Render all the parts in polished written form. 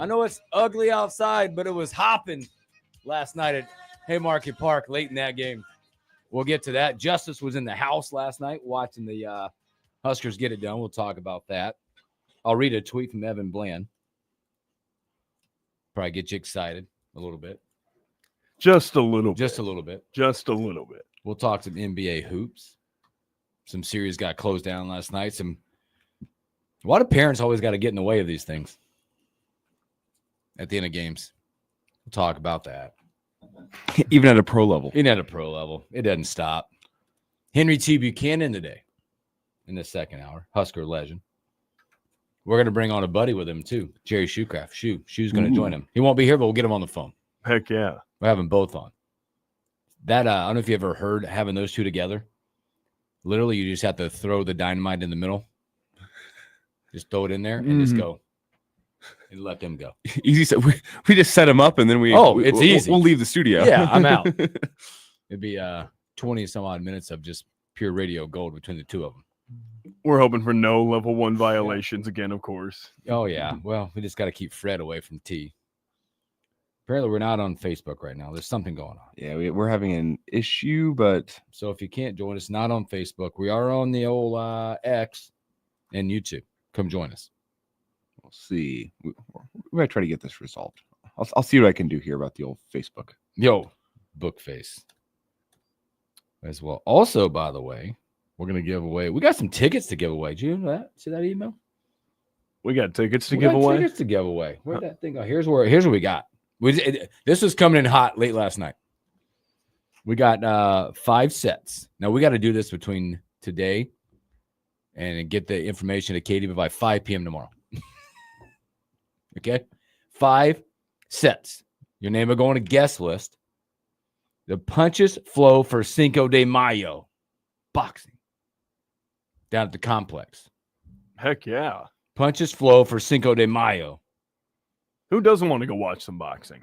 I know it's ugly outside, but it was hopping last night at Haymarket Park late in that game. We'll get to that. Justice was in the house last night watching the Huskers get it done. We'll talk about that. I'll read a tweet from Evan Bland. Probably get you excited a little bit. Just a little bit. Just a little bit. Just a little bit. We'll talk some NBA hoops. Some series got closed down last night. Why do parents always got to get in the way of these things at the end of games? We'll talk about that. Even at a pro level. Even at a pro level. It doesn't stop. Henry T. Buchanan today in the second hour. Husker legend. We're going to bring on a buddy with him, too. Jerry Shoecraft. Shoe's going to join him. He won't be here, but we'll get him on the phone. Heck yeah. We'll have them both on. That, I don't know if you ever heard having those two together. Literally, you just have to throw the dynamite in the middle. Just throw it in there and just go. And let them go. Easy. So we just set them up and then it's easy. We'll leave the studio. Yeah, I'm out. It'd be 20 some odd minutes of just pure radio gold between the two of them. We're hoping for no level 1 violations again, of course. Oh, yeah. Well, we just got to keep Fred away from T. Apparently, we're not on Facebook right now. There's something going on. Yeah, we're having an issue, but... So if you can't join us, not on Facebook. We are on the old X and YouTube. Come join us. We'll see. We might try to get this resolved. I'll see what I can do here about the old Facebook. Yo, Bookface. As well. Also, by the way, we're going to give away... We got some tickets to give away. Did you know that? See that email? We got tickets to give away? Tickets to give away. Where'd that thing go? Here's what we got. This was coming in hot late last night. We got 5 sets. Now, we got to do this between today and get the information to Katie by 5 p.m. tomorrow. Okay? 5 sets. Your name will go on a guest list. The punches flow for Cinco de Mayo boxing down at the complex. Heck yeah. Punches flow for Cinco de Mayo. Who doesn't want to go watch some boxing?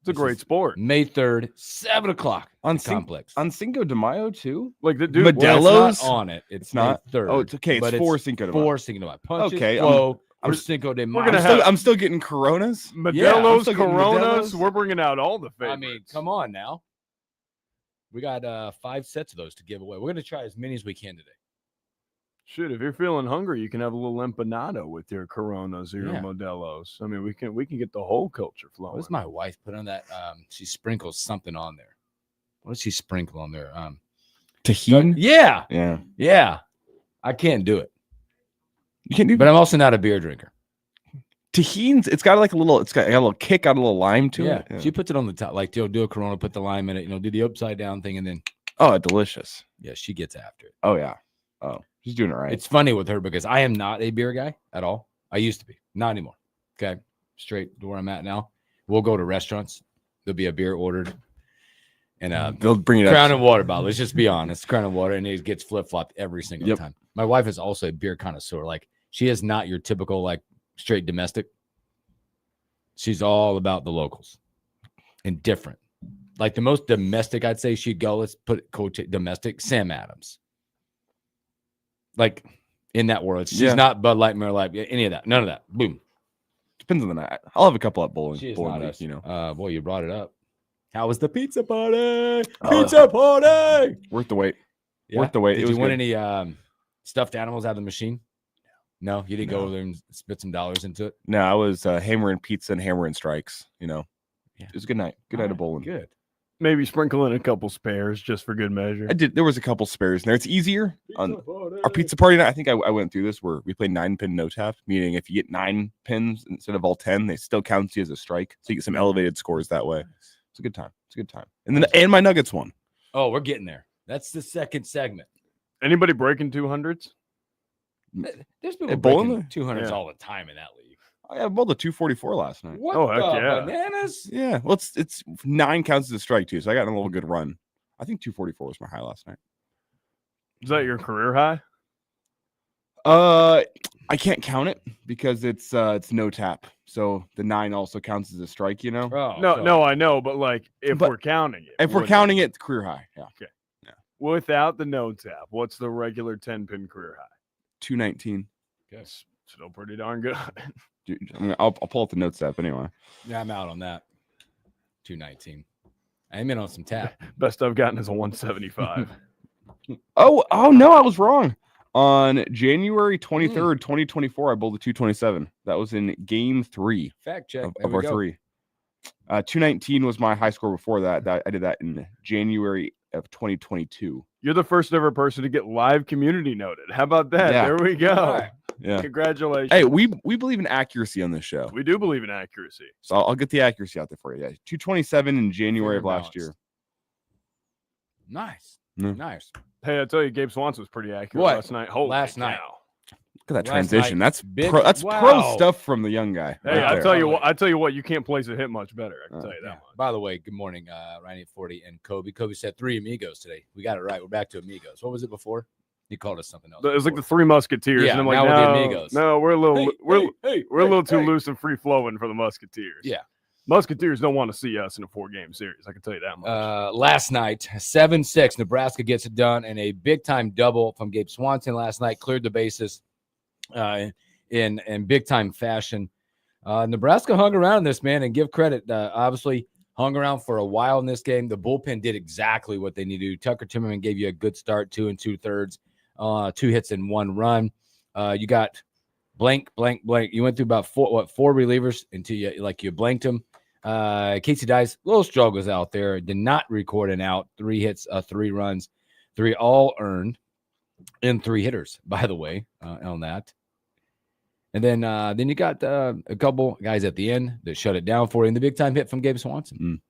It's a great sport. May 3rd, 7 o'clock on complex. On Cinco de Mayo, too? Like the dude. Modelo's? Well, it's not on it. It's not May 3rd. Oh, it's okay. It's for Cinco de Mayo. For Cinco de Mayo. Punches okay, flow for Cinco de Mayo. I'm still getting Coronas. Modelo's, yeah, Coronas. We're bringing out all the favorites. I mean, come on now. We got 5 sets of those to give away. We're going to try as many as we can today. Shit, if you're feeling hungry, you can have a little empanada with your Coronas or your Modelos. I mean, we can get the whole culture flowing. What does my wife put on that? She sprinkles something on there. What does she sprinkle on there? Tahini? Yeah. I can't do it. You can't do, but I'm also not a beer drinker. Tahini's, it's got a little kick, got a little lime to it. Yeah, she puts it on the top, like, do a Corona, put the lime in it, do the upside down thing, and then. Oh, delicious. Yeah, she gets after it. Oh, yeah. Oh, she's doing it right. It's funny with her because I am not a beer guy at all. I used to be, not anymore. Okay, straight to where I'm at now. We'll go to restaurants. There'll be a beer ordered, and they'll bring it Crown and water bottle. Let's just be honest, Crown and water, and it gets flip flopped every single time. My wife is also a beer connoisseur. Like, she is not your typical like straight domestic. She's all about the locals and different. Like the most domestic, I'd say she'd go. Let's put quote domestic. Sam Adams. Like in that world, she's not Bud Light, Miller Lite, any of that. None of that. Boom. Depends on the night. I'll have a couple at bowling. She is bowling not week, us. Boy, you brought it up. How was the pizza party? Pizza party. Worth the wait. Yeah? Worth the wait. Did you win any stuffed animals out of the machine? No, you didn't go over there and spit some dollars into it. No, I was hammering pizza and hammering strikes. Yeah. It was a good night. Good night of bowling. Good. Maybe sprinkle in a couple spares just for good measure. I did. There was a couple spares in there. It's easier on our pizza party night. I think I went through this where we played 9-pin no tap, meaning if you get 9 pins instead of all 10, they still count you as a strike. So you get some elevated scores that way. It's a good time. It's a good time. And my Nuggets won. Oh, we're getting there. That's the second segment. Anybody breaking 200s? There's people breaking 200s all the time in that league. I bowled a 244 last night. What heck yeah. bananas? Yeah. Well, it's 9 counts as a strike too, so I got a little good run. I think 244 was my high last night. Is that your career high? I can't count it because it's no tap. So the 9 also counts as a strike, you know? Oh, no, I know, but like we're counting it. If we're counting it, it's career high. Yeah. Okay. Yeah. Without the no tap, what's the regular 10-pin career high? 219. Guess still pretty darn good. I'll pull up the notes app anyway. Yeah, I'm out on that. 219. I'm in on some tap. Best I've gotten is a 175. Oh no, I was wrong. On January 23rd, 2024, I bowled a 227. That was in game 3 Fact check of our 3. 219 was my high score before that. I did that in January of 2022. You're the first ever person to get live community noted. How about that? Yeah. There we go. Right. Yeah. Congratulations. Hey, we believe in accuracy on this show. We do believe in accuracy. So I'll get the accuracy out there for you. Yeah, 227 in January of last year. Nice. Mm. Nice. Hey, I tell you, Gabe Swanson was pretty accurate What? last night. Holy Last cow. night. Look at that Last transition. night, That's big- pro, that's wow. pro stuff from the young guy. Hey, right I there. tell you what, you can't place a hit much better. I can tell you that Yeah. much. By the way, good morning, Ryan 40 and Kobe. Kobe said 3 amigos today. We got it right. We're back to amigos. What was it before? He called us something else. It was like the before. Three Musketeers. Yeah, and I'm like, now we're the no, amigos. no, we're a little, we're a little too hey. loose and free flowing for the Musketeers. Yeah. Musketeers don't want to see us in a 4-game series. I can tell you that much. Last night, 7-6, Nebraska gets it done, and a big-time double from Gabe Swanson last night cleared the bases in big-time fashion. Nebraska hung around this, man, and give credit. Obviously, hung around for a while in this game. The bullpen did exactly what they needed to do. Tucker Timmerman gave you a good start, 2 2/3, 2 hits and 1 run. You got blank. You went through about 4 relievers until you blanked them. Casey Dice, little struggles out there. Did not record an out. 3 hits, 3 runs, 3 all earned, and 3 hitters, by the way, on that. And then you got a couple guys at the end that shut it down for you. And the big time hit from Gabe Swanson.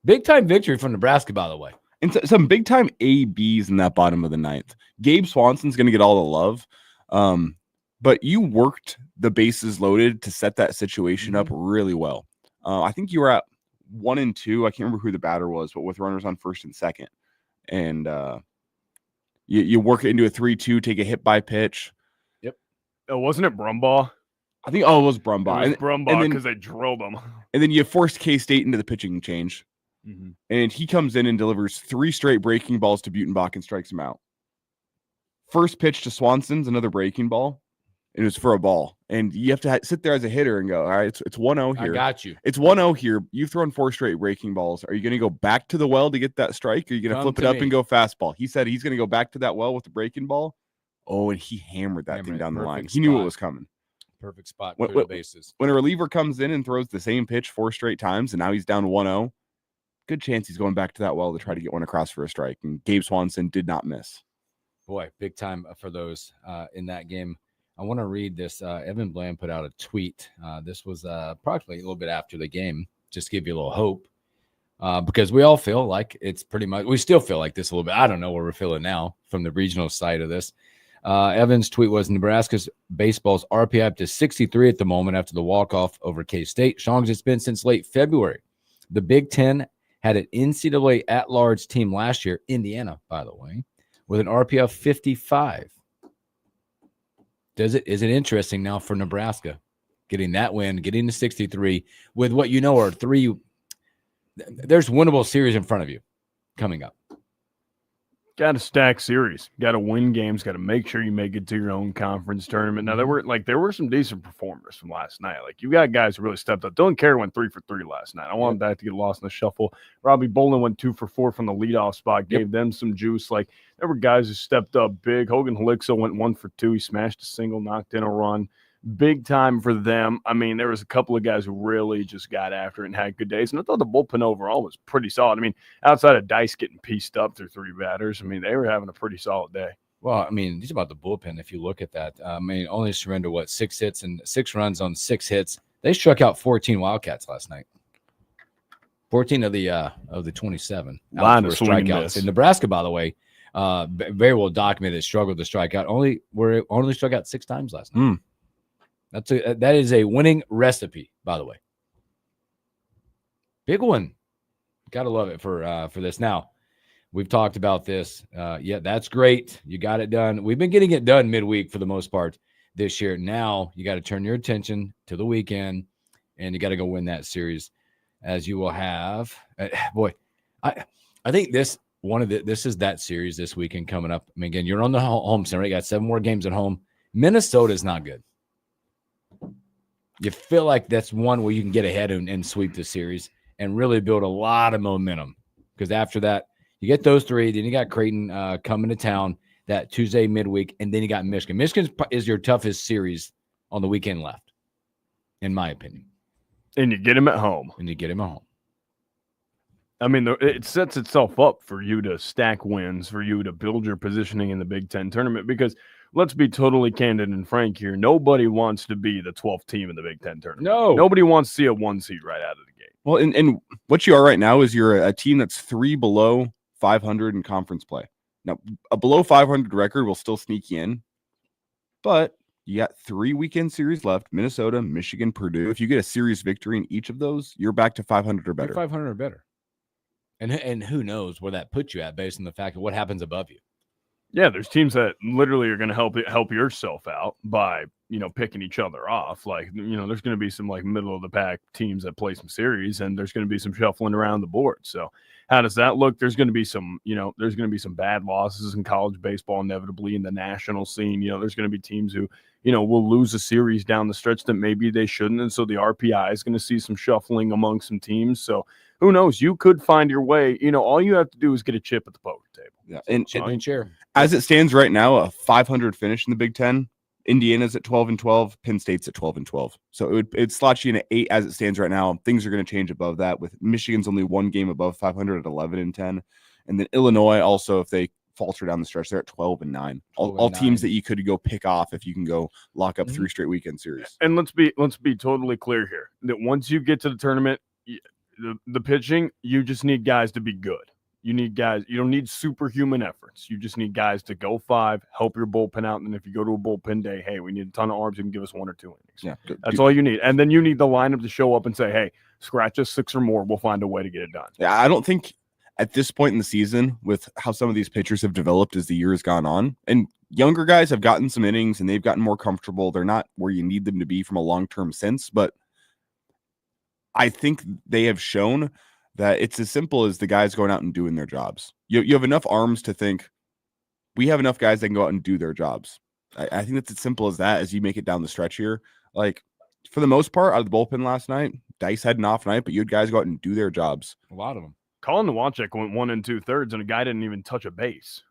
Big time victory from Nebraska, by the way. And some big time ABs in that bottom of the 9th. Gabe Swanson's going to get all the love. But you worked the bases loaded to set that situation up really well. I think you were at 1 and 2. I can't remember who the batter was, but with runners on first and second. And you work it into a 3-2, take a hit by pitch. Yep. Oh, wasn't it Brumbaugh? I think, it was Brumbaugh. It was Brumbaugh because they drilled him. And then you forced K-State into the pitching change. And he comes in and delivers 3 straight breaking balls to Butenbach and strikes him out. First pitch to Swanson's another breaking ball. It was for a ball. And you have to sit there as a hitter and go, all right, it's 1-0 here. I got you. It's 1-0 here. You've thrown 4 straight breaking balls. Are you going to go back to the well to get that strike? Or are you going to flip it up and go fastball? He said he's going to go back to that well with the breaking ball. Oh, and he hammered that thing down the line. He knew it was coming. Perfect spot. Clear the bases. When a reliever comes in and throws the same pitch 4 straight times, and now he's down 1-0, good chance he's going back to that well to try to get one across for a strike. And Gabe Swanson did not miss. Boy, big time for those in that game. I want to read this. Evan Bland put out a tweet. This was approximately a little bit after the game, just to give you a little hope. Because we all feel like it's pretty much, we still feel like this a little bit. I don't know where we're feeling now from the regional side of this. Evan's tweet was Nebraska's baseball's RPI up to 63 at the moment after the walk-off over K-State. Strongest it's been since late February. The Big Ten had an NCAA at-large team last year, Indiana, by the way, with an RPI of 55. Is it interesting now for Nebraska getting that win, getting to 63 with what you know are 3? There's winnable series in front of you coming up. Got to stack series. Got to win games. Got to make sure you make it to your own conference tournament. Now there were some decent performers from last night. Like you got guys who really stepped up. Dylan Carey went 3 for 3 last night. I wanted that to get lost in the shuffle. Robbie Bolin went 2 for 4 from the leadoff spot. Gave them some juice. Like there were guys who stepped up big. Hogan Helixo went 1 for 2. He smashed a single, knocked in a run. Big time for them. I mean, there was a couple of guys who really just got after it and had good days. And I thought the bullpen overall was pretty solid. I mean, outside of Dice getting pieced up through 3 batters, I mean, they were having a pretty solid day. Well, I mean, it's about the bullpen. If you look at that, I mean, only surrendered 6 hits and 6 runs on 6 hits. They struck out 14 Wildcats last night. 14 of the 27 line of strikeouts. In Nebraska, by the way, very well documented, struggled to strike out. Only struck out 6 times last night. That is a winning recipe, by the way. Big one. Gotta love it for this. Now, we've talked about this. Yeah, that's great. You got it done. We've been getting it done midweek for the most part this year. Now you got to turn your attention to the weekend, and you got to go win that series, as you will have. Boy, I think this is that series this weekend coming up. I mean, again, you're on the home center. You got 7 more games at home. Minnesota is not good. you feel like that's one where you can get ahead and sweep the series and really build a lot of momentum. Because after that, you get those three. Then you got Creighton coming to town that Tuesday midweek, and then you got Michigan. Michigan is your toughest series on the weekend left, in my opinion. And you get him at home. I mean, it sets itself up for you to stack wins, for you to build your positioning in the Big Ten tournament. Because let's be totally candid and frank here. Nobody wants to be the 12th team in the Big Ten tournament. No. Nobody wants to see a 1 seed right out of the gate. Well, and what you are right now is you're a team that's 3 below 500 in conference play. Now, a below 500 record will still sneak you in, but you got 3 weekend series left: Minnesota, Michigan, Purdue. If you get a series victory in each of those, you're back to 500 or better. 500 or better. And who knows where that puts you at based on the fact of what happens above you. Yeah, there's teams that literally are going to help yourself out by, picking each other off. Like, there's going to be some like middle of the pack teams that play some series, and there's going to be some shuffling around the board. So how does that look? There's going to be some, there's going to be some bad losses in college baseball inevitably in the national scene. There's going to be teams who, will lose a series down the stretch that maybe they shouldn't. And so the RPI is going to see some shuffling among some teams. So who knows? You could find your way. All you have to do is get a chip at the poker table. Yeah, and share. As it stands right now, a 500 finish in the Big Ten. Indiana's at 12-12. Penn State's at 12-12. So it slots you in at 8 as it stands right now. Things are going to change above that, with Michigan's only 1 game above 500 at 11-10, and then Illinois also, if they falter down the stretch, they're at 12-9. All teams that you could go pick off if you can go lock up 3 straight weekend series. And let's be totally clear here that once you get to the tournament, the pitching, you just need guys to be good. You need guys. You don't need superhuman efforts. You just need guys to go 5, help your bullpen out, and if you go to a bullpen day, hey, we need a ton of arms. You can give us 1 or 2 innings. Yeah, that's all you need. And then you need the lineup to show up and say, hey, scratch us 6 or more. We'll find a way to get it done. Yeah, I don't think at this point in the season, with how some of these pitchers have developed as the year has gone on, and younger guys have gotten some innings and they've gotten more comfortable. They're not where you need them to be from a long-term sense, but I think they have shown that it's as simple as the guys going out and doing their jobs. You have enough arms to think we have enough guys that can go out and do their jobs. I think that's as simple as that as you make it down the stretch here. Like, for the most part, out of the bullpen last night, Dice had an off night, but you had guys go out and do their jobs. A lot of them. Colin Nowacek went 1 2/3, and a guy didn't even touch a base.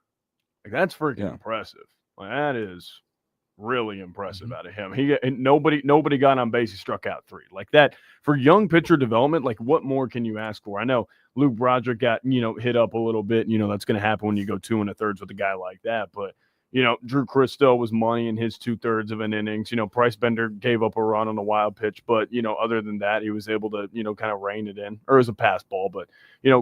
Like, that's freaking impressive. Like, that is really impressive out of him. Nobody got on base. He struck out 3 like that. For young pitcher development, like, what more can you ask for? I know Luke Broderick got hit up a little bit. That's going to happen when you go 2 1/3 with a guy like that. But Drew Christo was money in his 2/3 of an innings. Price Bender gave up a run on a wild pitch, but other than that, he was able to kind of rein it in, or it was a pass ball. But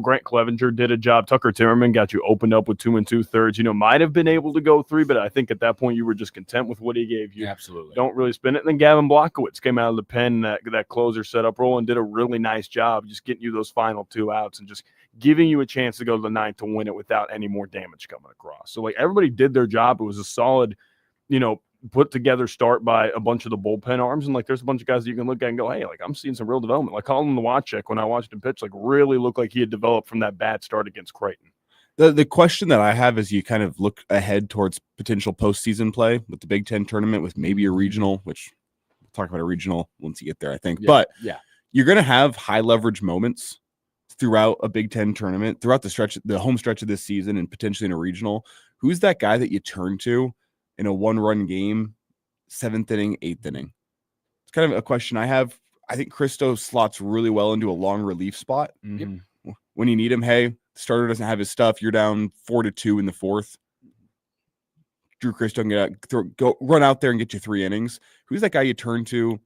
Grant Clevenger did a job. Tucker Timmerman got you opened up with 2 2/3. Might have been able to go 3, but I think at that point you were just content with what he gave you. Absolutely. Don't really spin it. And then Gavin Blockowitz came out of the pen, that closer setup role, and did a really nice job just getting you those final 2 outs and just giving you a chance to go to the 9th to win it without any more damage coming across. So, like, everybody did their job. It was a solid, put together start by a bunch of the bullpen arms. And, like, there's a bunch of guys that you can look at and go, hey, like, I'm seeing some real development. Like, Colin Nowacek, when I watched him pitch, like, really looked like he had developed from that bad start against Creighton. The question that I have is, you kind of look ahead towards potential postseason play with the Big Ten tournament, with maybe a regional, which we'll talk about a regional once you get there, I think. But you're going to have high leverage moments throughout a Big Ten tournament, throughout the home stretch of this season, and potentially in a regional. Who's that guy that you turn to in a 1-run game, 7th inning, 8th inning? It's kind of a question I have. I think Christo slots really well into a long relief spot. Mm-hmm. When you need him, hey, the starter doesn't have his stuff. You're down 4-2 in the 4th. Drew Christo can go run out there and get you 3 innings. Who's that guy you turn to?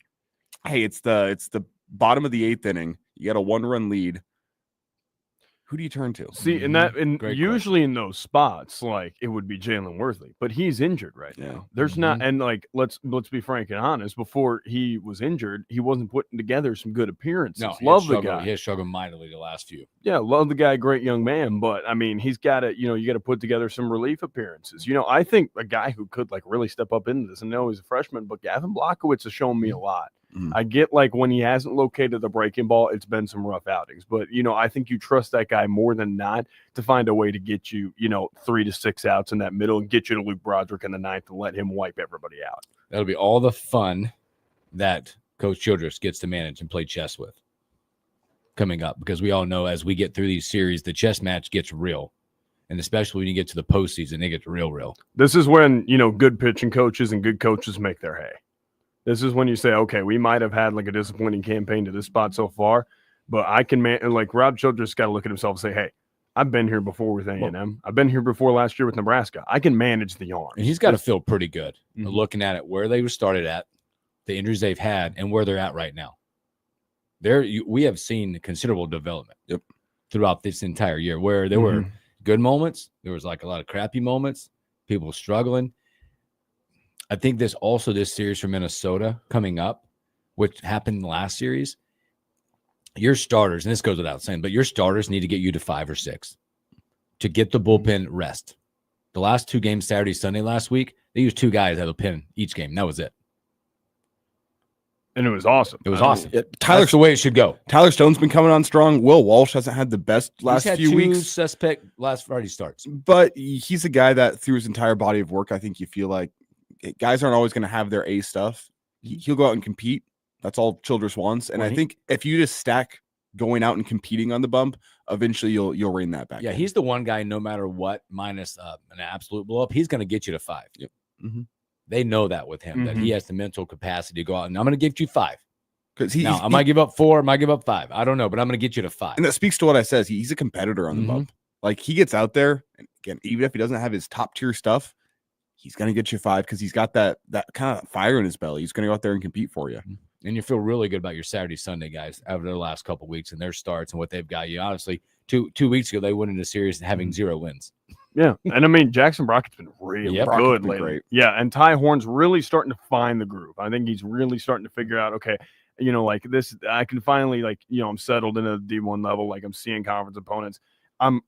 Hey, it's the bottom of the 8th inning. You got a 1-run lead. Who do you turn to? See, and usually in those spots, like, it would be Jalen Worthley, but he's injured right now. There's not, and like, let's be frank and honest. Before he was injured, he wasn't putting together some good appearances. No, love the guy. He has struggled mightily the last few. Yeah, love the guy, great young man. But I mean, he's got to, you got to put together some relief appearances. I think a guy who could, like, really step up into this, and know he's a freshman, but Gavin Blockowitz has shown me a lot. I get, like, when he hasn't located the breaking ball, it's been some rough outings. But, I think you trust that guy more than not to find a way to get you, 3 to 6 outs in that middle and get you to Luke Broderick in the 9th and let him wipe everybody out. That'll be all the fun that Coach Childress gets to manage and play chess with coming up, because we all know as we get through these series, the chess match gets real. And especially when you get to the postseason, it gets real. This is when, good pitching coaches and good coaches make their hay. This is when you say, okay, we might have had like a disappointing campaign to this spot so far, but I can like Rob Childress got to look at himself and say, hey, I've been here before with A&M. I've been here before last year with Nebraska. I can manage the arms. And he's got to feel pretty good looking at it, where they were started at, the injuries they've had, and where they're at right now. We have seen considerable development throughout this entire year, where there were good moments. There was like a lot of crappy moments, people struggling. I think this series for Minnesota coming up, which happened last series, your starters, and this goes without saying, but your starters need to get you to 5 or 6 to get the bullpen rest. The last 2 games, Saturday, Sunday last week, they used 2 guys out of the pen each game. That was it. And it was awesome. Awesome. That's the way it should go. Tyler Stone's been coming on strong. Will Walsh hasn't had the best last few weeks. Suspect last Friday starts. But he's a guy that through his entire body of work, I think you feel like guys aren't always going to have their A stuff. He'll go out and compete. That's all Childress wants. And I think if you just stack going out and competing on the bump, eventually you'll rein that back. Yeah, he's the one guy, no matter what, minus an absolute blow up, he's going to get you to 5. Yep. They know that with him, that he has the mental capacity to go out and I'm going to give you 5. Because I might give up 4, I might give up 5. I don't know, but I'm going to get you to 5. And that speaks to what I said. He's a competitor on the bump. Like he gets out there, and again, even if he doesn't have his top tier stuff, he's going to get you 5 because he's got that kind of fire in his belly. He's going to go out there and compete for you. And you feel really good about your Saturday, Sunday guys after their last couple of weeks and their starts and what they've got you. Honestly, two weeks ago, they went into series having 0 wins. Yeah. And I mean, Jackson Brockett's been really good lately. Great. Yeah. And Ty Horn's really starting to find the groove. I think he's really starting to figure out, okay, like this, I can finally I'm settled in a D1 level. Like I'm seeing conference opponents. I'm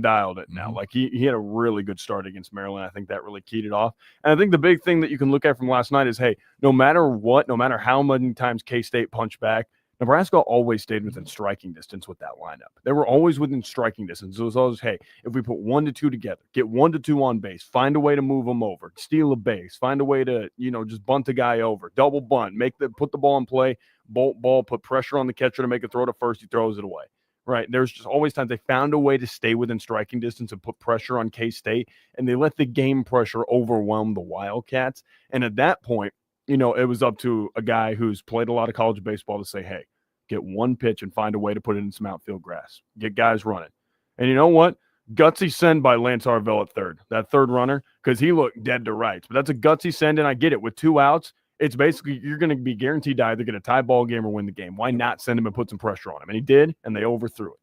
dialed it now. Like he had a really good start against Maryland. I think that really keyed it off. And I think the big thing that you can look at from last night is, hey, no matter what, no matter how many times K-State punched back, Nebraska always stayed within striking distance with that lineup. They were always within striking distance. It was always, hey, if we put 1 to 2 together, get 1 to 2 on base, find a way to move them over, steal a base, find a way to, just bunt a guy over, double bunt, put the ball in play, bolt ball, put pressure on the catcher to make a throw to first, he throws it away. Right. There's just always times they found a way to stay within striking distance and put pressure on K-State, and they let the game pressure overwhelm the Wildcats. And at that point, it was up to a guy who's played a lot of college baseball to say, hey, get 1 pitch and find a way to put it in some outfield grass. Get guys running. And you know what? Gutsy send by Lance Arvell at third, that third runner, because he looked dead to rights. But that's a gutsy send, and I get it. With 2 outs, it's basically you're going to be guaranteed to either get a tie ball game or win the game. Why not send him and put some pressure on him? And he did, and they overthrew it.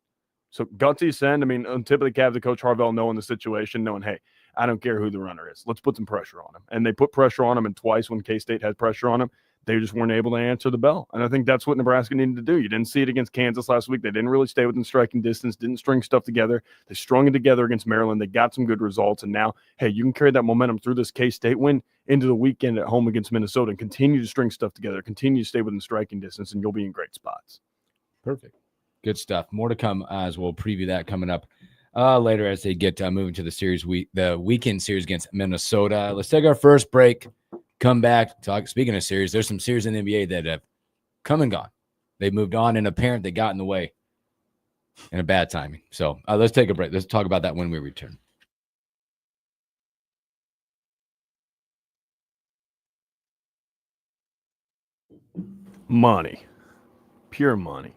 So gutsy send. I mean, on tip of the cap to Coach Harvell knowing the situation, knowing, hey, I don't care who the runner is. Let's put some pressure on him. And they put pressure on him, and twice when K-State had pressure on him, they just weren't able to answer the bell. And I think that's what Nebraska needed to do. You didn't see it against Kansas last week. They didn't really stay within striking distance, didn't string stuff together. They strung it together against Maryland. They got some good results. And now, hey, you can carry that momentum through this K-State win into the weekend at home against Minnesota and continue to string stuff together, continue to stay within striking distance, and you'll be in great spots. Perfect. Good stuff. More to come as we'll preview that coming up later as they get moving to the series, the weekend series against Minnesota. Let's take our first break. Come back, talk. Speaking of series, there's some series in the NBA that have come and gone. They've moved on, and a parent that got in the way in a bad timing. So let's take a break. Let's talk about that when we return. Money. Pure money.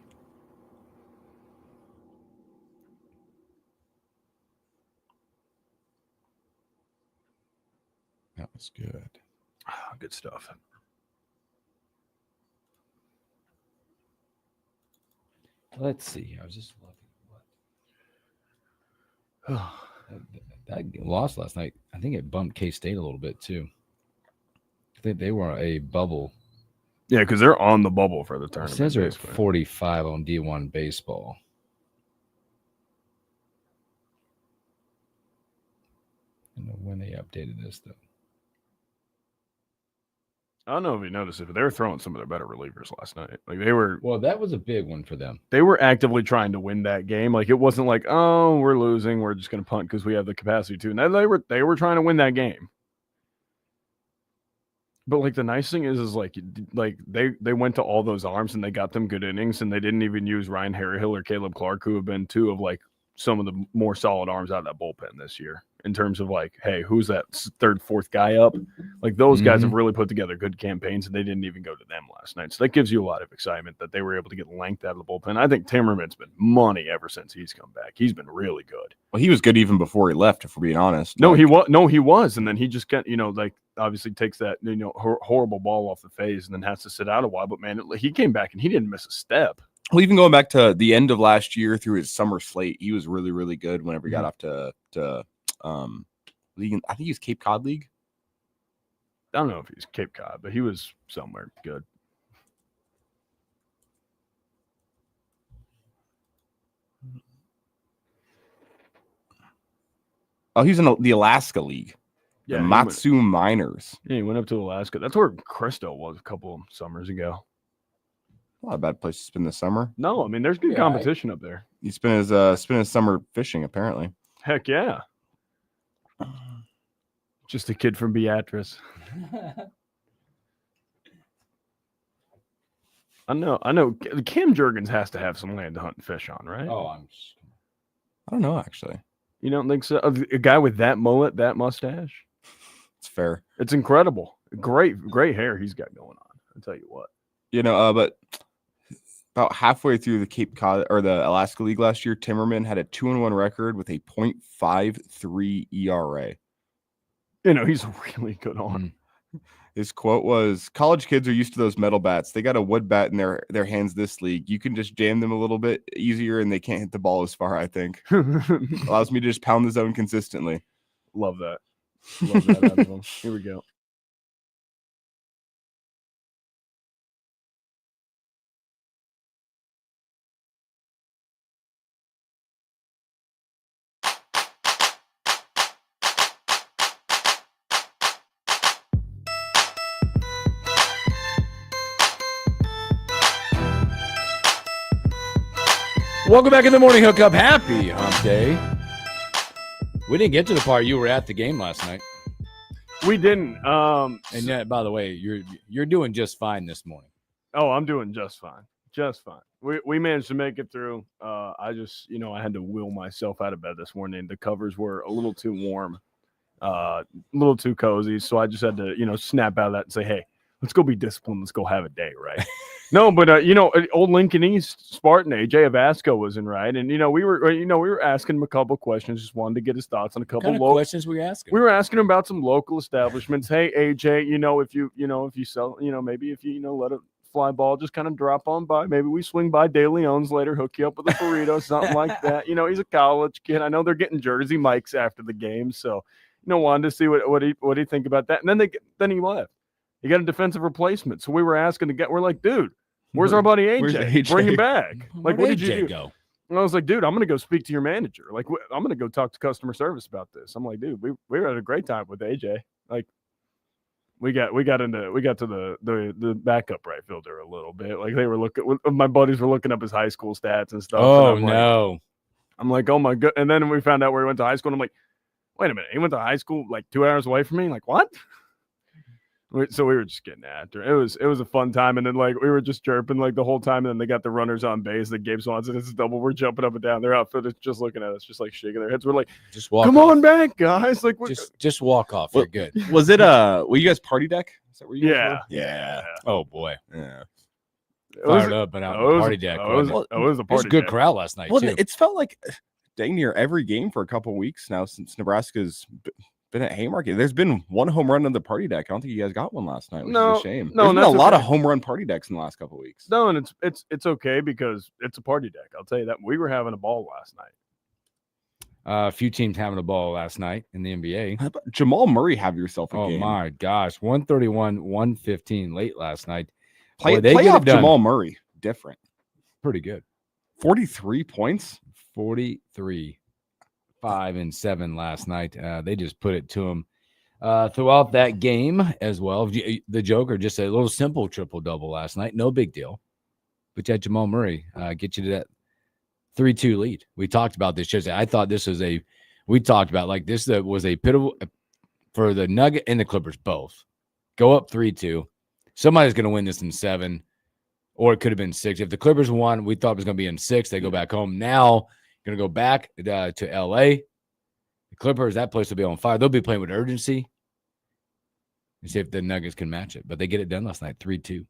That was good. Good stuff. Let's see. I was just looking. That loss last night, I think it bumped K-State a little bit too. I think they were a bubble. Yeah, because they're on the bubble for the tournament. It says they're at 45 on D1 baseball. I don't know when they updated this though. I don't know if you noticed it, but they were throwing some of their better relievers last night. Like they were. Well, that was a big one for them. They were actively trying to win that game. Like it wasn't like, oh, we're losing, we're just going to punt because we have the capacity to. And they were trying to win that game. But like the nice thing is like they went to all those arms and they got them good innings, and they didn't even use Ryan Harryhill or Caleb Clark, who have been two of like some of the more solid arms out of that bullpen this year in terms of like, hey, who's that third, fourth guy up? Like those guys have really put together good campaigns, and they didn't even go to them last night. So that gives you a lot of excitement that they were able to get length out of the bullpen. I think Timmerman's been money ever since he's come back. He's been really good. Well, he was good even before he left, if we're being honest. No, he was. And then he just got, like obviously takes that, horrible ball off the face and then has to sit out a while. But man, he came back and he didn't miss a step. Well, even going back to the end of last year through his summer slate, he was really, really good whenever he got off to league. I think he was Cape Cod League. I don't know if he's Cape Cod, but he was somewhere good. Oh, he's in the Alaska League. Yeah, the Matsu Miners. Yeah, he went up to Alaska. That's where Cristo was a couple of summers ago. Not a bad place to spend the summer. No, I mean there's good competition up there. He spent his summer fishing, apparently. Heck yeah. Just a kid from Beatrice. I know. Cam Jurgens has to have some land to hunt and fish on, right? Oh, I don't know, actually. You don't think so? A guy with that mullet, that mustache? It's fair. It's incredible. Great hair he's got going on. I'll tell you what. But about halfway through the Cape Cod or the Alaska League last year, Timmerman had a 2-1 record with a .53 ERA. He's a really good arm. His quote was, "College kids are used to those metal bats. They got a wood bat in their hands this league. You can just jam them a little bit easier and they can't hit the ball as far, I think." Allows me to just pound the zone consistently. Love that. Love that out of him. Here we go. Welcome back in the morning hookup. Happy hump day. We didn't get to the part you were at the game last night. We didn't. And by the way, you're doing just fine this morning. Oh, I'm doing just fine. Just fine. We managed to make it through. I just, I had to will myself out of bed this morning. The covers were a little too warm, a little too cozy. So I just had to, snap out of that and say, hey, let's go be disciplined. Let's go have a day, right? No, but old Lincoln East Spartan AJ Avasco was in, right, and we were asking him a couple questions, just wanted to get his thoughts on a couple of questions we asking. We were asking him about some local establishments. Hey AJ, if you sell, maybe if you let a fly ball just kind of drop on by, maybe we swing by De Leon's later, hook you up with a burrito, something like that. He's a college kid. I know they're getting jersey mics after the game, so wanted to see what he think about that, and then he left. He got a defensive replacement. So we were asking we're like, dude, where's our buddy AJ? Bring him back. Like, what did you do? Go? And I was like, dude, I'm going to go speak to your manager. Like, I'm going to go talk to customer service about this. I'm like, dude, we had a great time with AJ. Like, we got to the backup right fielder a little bit. Like, they were my buddies were looking up his high school stats and stuff. Oh, and no. I'm like, oh my God. And then we found out where he went to high school. And I'm like, wait a minute. He went to high school like 2 hours away from me. Like, what? So we were just getting after it. It was a fun time, and then like we were just chirping like the whole time. And then they got the runners on base. The Gabe Swanson is double. We're jumping up and down. Their outfiters just looking at us, just like shaking their heads. We're like, just walk. Come on back, guys! Like, just walk off. You're good. Was it were you guys party deck? Is that where you guys were? Yeah. Oh boy. Yeah. Fired up and out on the party deck. It was a party. It was a good crowd last night too. It's felt like dang near every game for a couple of weeks now since Nebraska's been at Haymarket. There's been one home run on the party deck. I don't think you guys got one last night, which is a shame. There's been a lot of home run party decks in the last couple of weeks. No, and it's okay because it's a party deck. I'll tell you that. We were having a ball last night. A few teams having a ball last night in the NBA. How about Jamal Murray, have yourself a game. Oh my gosh, 131-115 late last night. Play off Jamal Murray. Different. Pretty good. 43 points. 43. 5 and 7 last night. They just put it to him throughout that game as well. The Joker just a little simple triple-double last night. No big deal. But yeah, Jamal Murray get you to that 3-2 lead. We talked about this yesterday. I thought this was was a pivotal for the Nugget and the Clippers both. go up 3-2. Somebody's going to win this in 7, or it could have been 6. If the Clippers won, we thought it was going to be in 6. They go back home. Now, going to go back to L.A. The Clippers, that place will be on fire. They'll be playing with urgency and see if the Nuggets can match it. But they get it done last night, 3-2.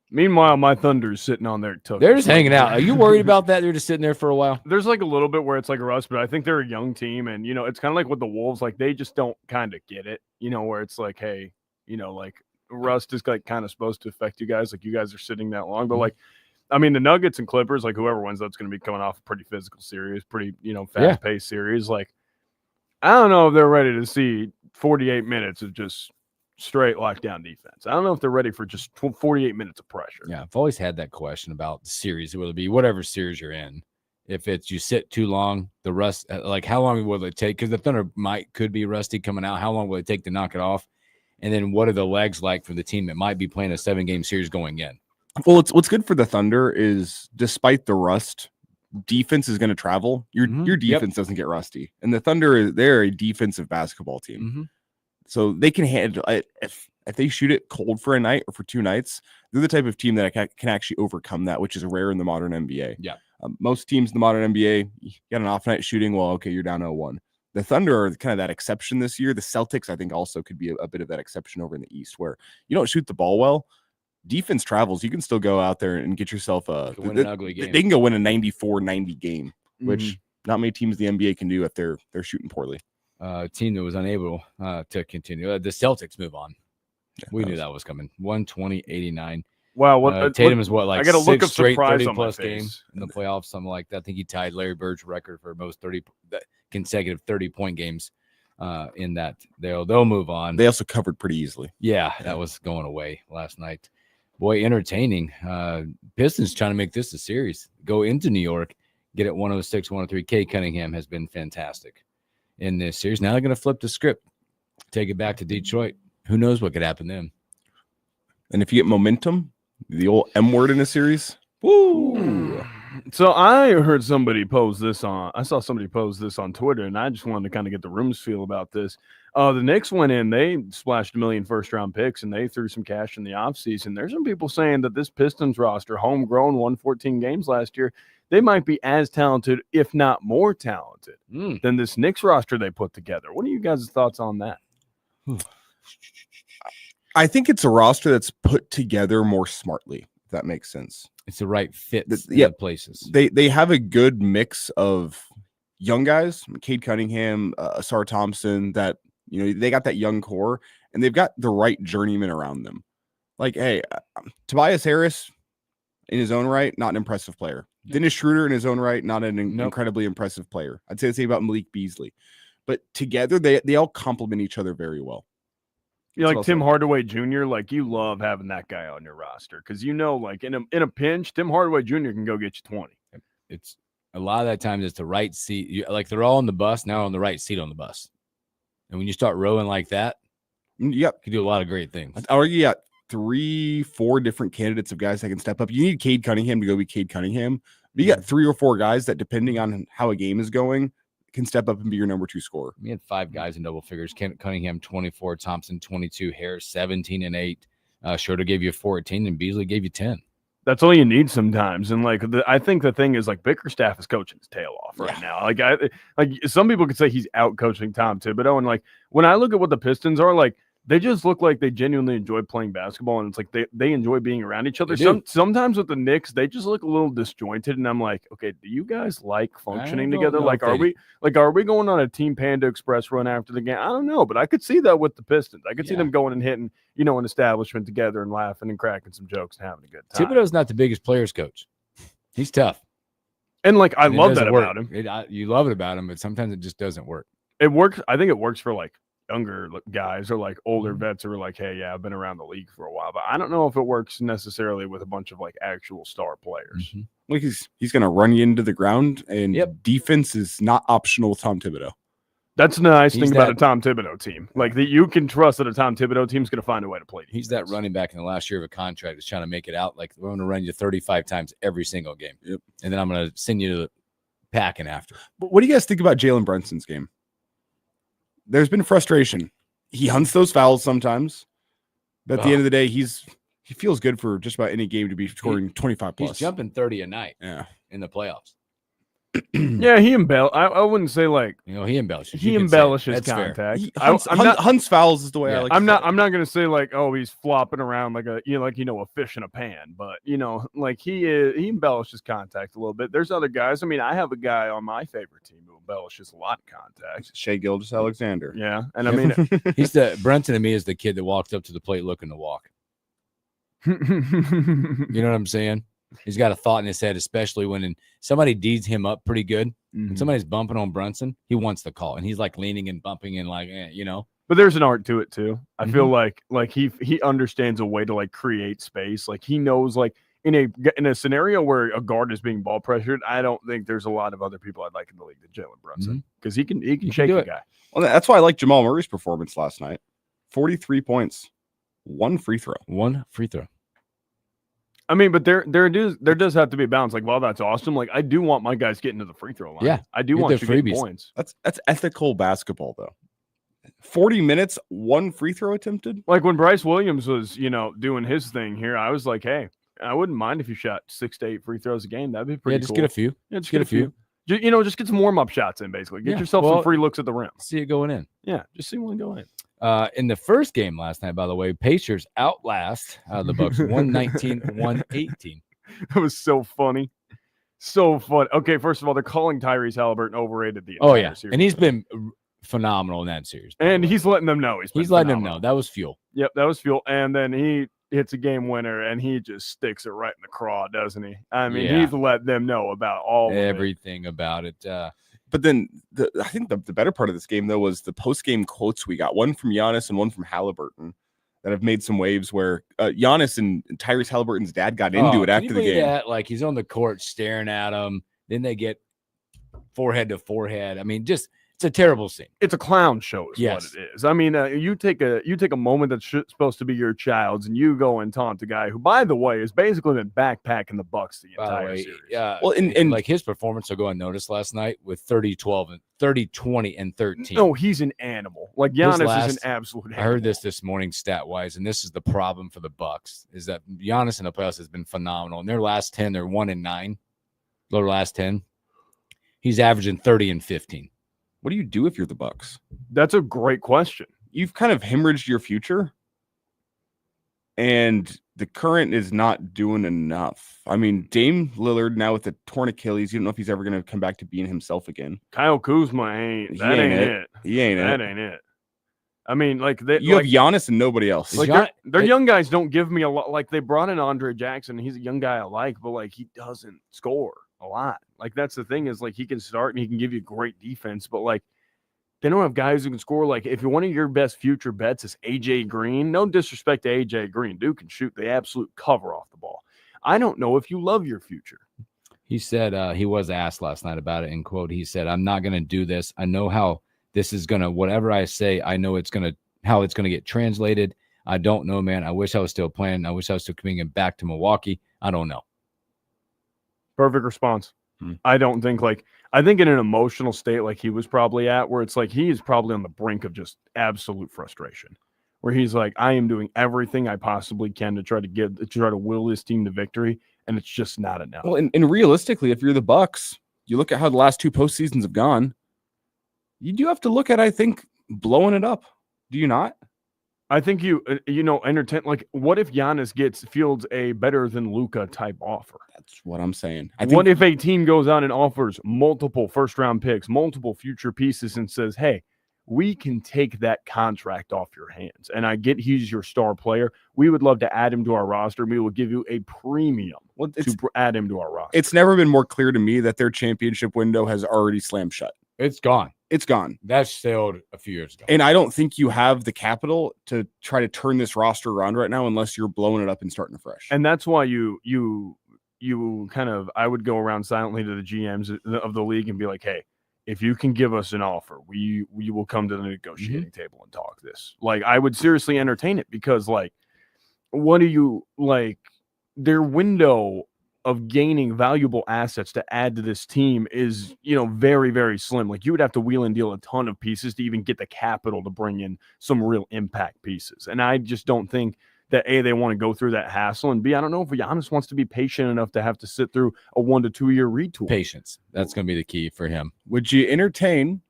Meanwhile, my Thunder's sitting on their toes. They're just hanging out. Are you worried about that? They're just sitting there for a while? There's like a little bit where it's like a rust, but I think they're a young team. And, it's kind of like with the Wolves. Like, they just don't kind of get it, where it's like, hey, like rust is like kind of supposed to affect you guys. Like, you guys are sitting that long. But, like, I mean, the Nuggets and Clippers, like, whoever wins, that's going to be coming off a pretty physical series, pretty, fast-paced series. Like, I don't know if they're ready to see 48 minutes of just straight lockdown defense. I don't know if they're ready for just 48 minutes of pressure. Yeah, I've always had that question about the series. Will it be whatever series you're in? If it's you sit too long, the rust, like how long will it take? Because the Thunder could be rusty coming out. How long will it take to knock it off? And then what are the legs like for the team that might be playing a 7-game series going in? Well, what's good for the Thunder is despite the rust, defense is going to travel. Your defense doesn't get rusty. And the Thunder, they're a defensive basketball team. So they can handle it. If they shoot it cold for a night or for 2 nights, they're the type of team that can actually overcome that, which is rare in the modern NBA. Yeah. Most teams in the modern NBA, you got an off night shooting. Well, okay, you're down 0-1. The Thunder are kind of that exception this year. The Celtics, I think, also could be a bit of that exception over in the East, where you don't shoot the ball well. Defense travels. You can still go out there and get yourself win an ugly game. They can go win a 94-90 game, which not many teams in the NBA can do if they're shooting poorly. Team that was unable to continue. The Celtics move on. We knew that was coming. 120-89. Wow, Tatum is what, like I got to look up straight surprise 30-plus on my games in the playoffs, something like that. I think he tied Larry Bird's record for most 30 consecutive 30-point games in that. They'll move on. They also covered pretty easily. Yeah, that was going away last night. Boy, entertaining. Pistons trying to make this a series. Go into New York, get it 106-103. Cade Cunningham has been fantastic in this series. Now they're going to flip the script, take it back to Detroit. Who knows what could happen then? And if you get momentum, the old M word in a series. Woo! So I heard somebody pose this on. I saw somebody pose this on Twitter, and I just wanted to kind of get the room's feel about this. The Knicks went in, they splashed $1 million first-round picks, and they threw some cash in the offseason. There's some people saying that this Pistons roster, homegrown, won 14 games last year, they might be as talented, if not more talented, than this Knicks roster they put together. What are you guys' thoughts on that? I think it's a roster that's put together more smartly, if that makes sense. It's the right fit in places. They have a good mix of young guys, Cade Cunningham, Asar Thompson, that they got that young core, and they've got the right journeyman around them. Like, hey, Tobias Harris, in his own right, not an impressive player. Dennis Schroeder, in his own right, not an incredibly impressive player. I'd say the same about Malik Beasley. But together, they all complement each other very well. Yeah, like Tim Hardaway Jr., like you love having that guy on your roster because like in a pinch, Tim Hardaway Jr. can go get you 20. It's a lot of that times it's the right seat. Like they're all on the bus now, on the right seat on the bus. And when you start rowing like that, you can do a lot of great things. I already got 3-4 different candidates of guys that can step up. You need Cade Cunningham to go be Cade Cunningham. But you got 3 or 4 guys that, depending on how a game is going, can step up and be your number 2 scorer. We had 5 guys in double figures. Cunningham 24, Thompson 22, Harris 17 and 8. Schroeder gave you 14, and Beasley gave you 10. That's all you need sometimes. And I think the thing is Bickerstaff is coaching his tail off right now. Like some people could say he's out coaching Tom Thibodeau. And when I look at what the Pistons are, they just look like they genuinely enjoy playing basketball, and it's like they enjoy being around each other. Sometimes with the Knicks, they just look a little disjointed, and I'm like, okay, do you guys like functioning together? Are we going on a Team Panda Express run after the game? I don't know, but I could see that with the Pistons. I could see them going and hitting, an establishment together and laughing and cracking some jokes and having a good time. Thibodeau's not the biggest players coach. He's tough. And I love that about him. You love it about him, but sometimes it just doesn't work. It works. I think it works for younger guys or older vets who are like, hey, yeah, I've been around the league for a while, but I don't know if it works necessarily with a bunch of actual star players. He's going to run you into the ground, and defense is not optional with Tom Thibodeau. That's the nice thing about a Tom Thibodeau team. That you can trust that a Tom Thibodeau team's going to find a way to play defense. He's that running back in the last year of a contract is trying to make it out. We're going to run you 35 times every single game. Yep. And then I'm going to send you to the packing after. But what do you guys think about Jalen Brunson's game? There's been frustration. He hunts those fouls sometimes. But at the end of the day, he feels good for just about any game to be scoring 25 plus. He's jumping 30 a night. Yeah. In the playoffs. Yeah, he I wouldn't say like he embellishes. He embellishes contact. Hunts fouls is the way I like. I'm not gonna say like, oh, he's flopping around like a a fish in a pan, but like he embellishes contact a little bit. There's other guys. I mean, I have a guy on my favorite team who embellishes a lot of contact. Shea Gilgeous-Alexander. Yeah, and I mean, he's Brenton to me is the kid that walks up to the plate looking to walk. You know what I'm saying? He's got a thought in his head, especially when somebody deeds him up pretty good. Mm-hmm. When somebody's bumping on Brunson, he wants the call, and he's like leaning and bumping and like, But there's an art to it too. I feel like he understands a way to like create space. Like he knows like in a scenario where a guard is being ball pressured, I don't think there's a lot of other people I'd like in the league than Jalen Brunson because he can shake the guy. Well, that's why I like Jamal Murray's performance last night. 43 points, 1 free throw. I mean, but there does have to be a balance. Like, well, that's awesome. Like, I do want my guys getting to the free throw line. Yeah, I do want you getting points. That's ethical basketball, though. 40 minutes, 1 free throw attempted. Like when Bryce Williams was, doing his thing here, I was like, hey, I wouldn't mind if you shot 6 to 8 free throws a game. That'd be pretty. Yeah, just cool. get a few. Yeah, just get a few. Just get some warm up shots in, basically. Get yourself some free looks at the rim. See it going in. Yeah, just see one go in. In the first game last night, by the way, Pacers outlast the Bucks 119-118. That was so funny. So fun. Okay, first of all, they're calling Tyrese Halliburton overrated the entire series. And he's been phenomenal in that series. And he's letting them know. He's letting them know. That was fuel. Yep, that was fuel. And then he hits a game winner, and he just sticks it right in the craw, doesn't he? I mean, he's let them know about everything about it. But then I think the better part of this game, though, was the post-game quotes we got. One from Giannis and one from Halliburton that have made some waves where Giannis and Tyrese Halliburton's dad got into it after the game. Like he's on the court staring at him. Then they get forehead to forehead. I mean, it's a terrible scene. It's a clown show is what it is. I mean, you take a moment that's supposed to be your child's and you go and taunt a guy who, by the way, has basically been backpacking the Bucks the entire series. Yeah. Well, and like his performance will go unnoticed last night with 30, 20, and 13. No, he's an animal. Like Giannis is an absolute animal. I heard this morning stat wise, and this is the problem for the Bucks is that Giannis in the playoffs has been phenomenal. In their last 10, they're 1-9. Their last 10, he's averaging 30 and 15. What do you do if you're the Bucks? That's a great question. You've kind of hemorrhaged your future, and the current is not doing enough. I mean, Dame Lillard now with the torn Achilles, you don't know if he's ever going to come back to being himself again. Kyle Kuzma ain't it. He ain't that ain't it. I mean, like have Giannis and nobody else. Like their young guys don't give me a lot. Like they brought in Andre Jackson. He's a young guy I like, but like he doesn't score a lot. Like that's the thing is like he can start and he can give you great defense, but like they don't have guys who can score. Like if one of your best future bets is AJ Green, no disrespect to AJ Green, dude can shoot the absolute cover off the ball. I don't know if you love your future. He said he was asked last night about it. In quote, he said, "I'm not going to do this. I know how this is gonna. Whatever I say, I know how it's gonna get translated. I don't know, man. I wish I was still playing. I wish I was still coming back to Milwaukee. I don't know." Perfect response. I don't think I think in an emotional state like he was probably at where it's like he is probably on the brink of just absolute frustration where he's like, I am doing everything I possibly can to try to will this team to victory. And it's just not enough. Well, and realistically, if you're the Bucks, you look at how the last 2 postseasons have gone. You do have to look at, I think, blowing it up. Do you not? I think entertain. Like, what if Giannis fields a better than Luka type offer? That's what I'm saying. What if a team goes out and offers multiple first-round picks, multiple future pieces, and says, "Hey, we can take that contract off your hands, and I get he's your star player. We would love to add him to our roster. We will give you a premium to add him to our roster." It's never been more clear to me that their championship window has already slammed shut. It's gone. It's gone. That sailed a few years ago. And I don't think you have the capital to try to turn this roster around right now unless you're blowing it up and starting fresh. And that's why you kind of, I would go around silently to the GMs of the league and be like, hey, if you can give us an offer, we will come to the negotiating table and talk this. Like, I would seriously entertain it because, like, what do you, like, their window of gaining valuable assets to add to this team is, very, very slim. Like, you would have to wheel and deal a ton of pieces to even get the capital to bring in some real impact pieces. And I just don't think that A, they want to go through that hassle, and B, I don't know if Giannis wants to be patient enough to have to sit through a 1 to 2 year retool. Patience. That's going to be the key for him. Would you entertain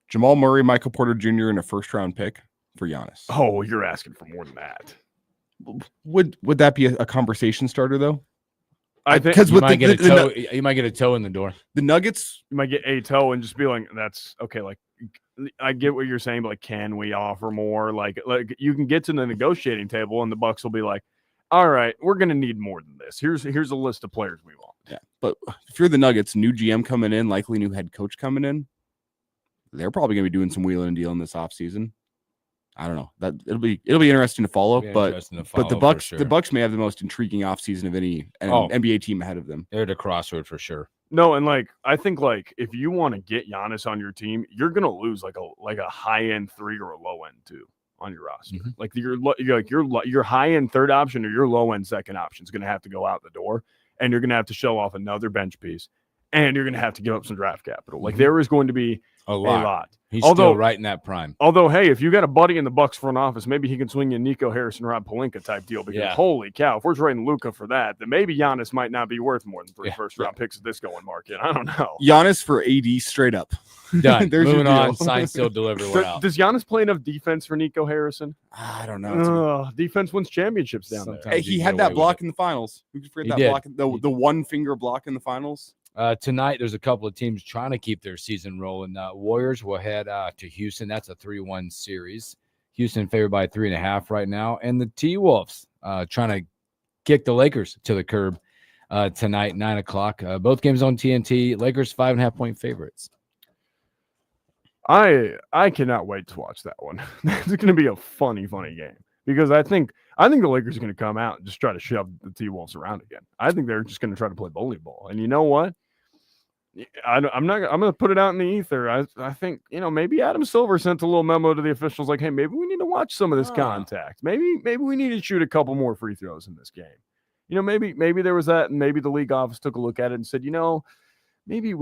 Jamal Murray, Michael Porter Jr. in a first-round pick for Giannis? Oh, you're asking for more than that. Would that be a conversation starter though? I think because You might get a toe in the door. the Nuggets, you might get a toe and just be like, that's okay. Like, I get what you're saying, but like, can we offer more? Like you can get to the negotiating table and the Bucks will be like, all right, we're going to need more than this. Here's a list of players we want. yeah. But if you're the Nuggets, new GM coming in, likely new head coach coming in, they're probably going to be doing some wheeling and dealing this offseason. I don't know. That it'll be interesting to follow, but the Bucks may have the most intriguing offseason of any NBA team ahead of them. They're at a crossroad for sure. No, and like I think like if you want to get Giannis on your team, you're gonna lose like a high end 3 or a low end 2 on your roster. Mm-hmm. Like your high end third option or your low end second option is gonna have to go out the door, and you're gonna have to show off another bench piece, and you're gonna have to give up some draft capital. Like there is going to be a lot. He's still right in that prime. Although, hey, if you got a buddy in the Bucks front office, maybe he can swing you a Nico Harrison, Rob Pelinka type deal. Because holy cow, if we're trading Luka for that, then maybe Giannis might not be worth more than 3 first-round picks at this going market. I don't know. Giannis for AD straight up. Done. There's Moving your deal. on. Sign, still, deliver. We're out. Does Giannis play enough defense for Nico Harrison? I don't know. Defense wins championships down there. Hey, he had that block in the finals. Who could forget that block? The one finger block in the finals. Tonight, there's a couple of teams trying to keep their season rolling. Warriors will head to Houston. That's a 3-1 series. Houston favored by 3.5 right now. And the T-Wolves trying to kick the Lakers to the curb tonight, 9 o'clock. Both games on TNT. Lakers 5.5-point favorites. I cannot wait to watch that one. It's going to be a funny game because I think the Lakers are going to come out and just try to shove the T-Wolves around again. I think they're just going to try to play bully ball. And you know what? I'm going to put it out in the ether. I think, maybe Adam Silver sent a little memo to the officials like, hey, maybe we need to watch some of this contact. Maybe we need to shoot a couple more free throws in this game. Maybe there was that, and maybe the league office took a look at it and said, maybe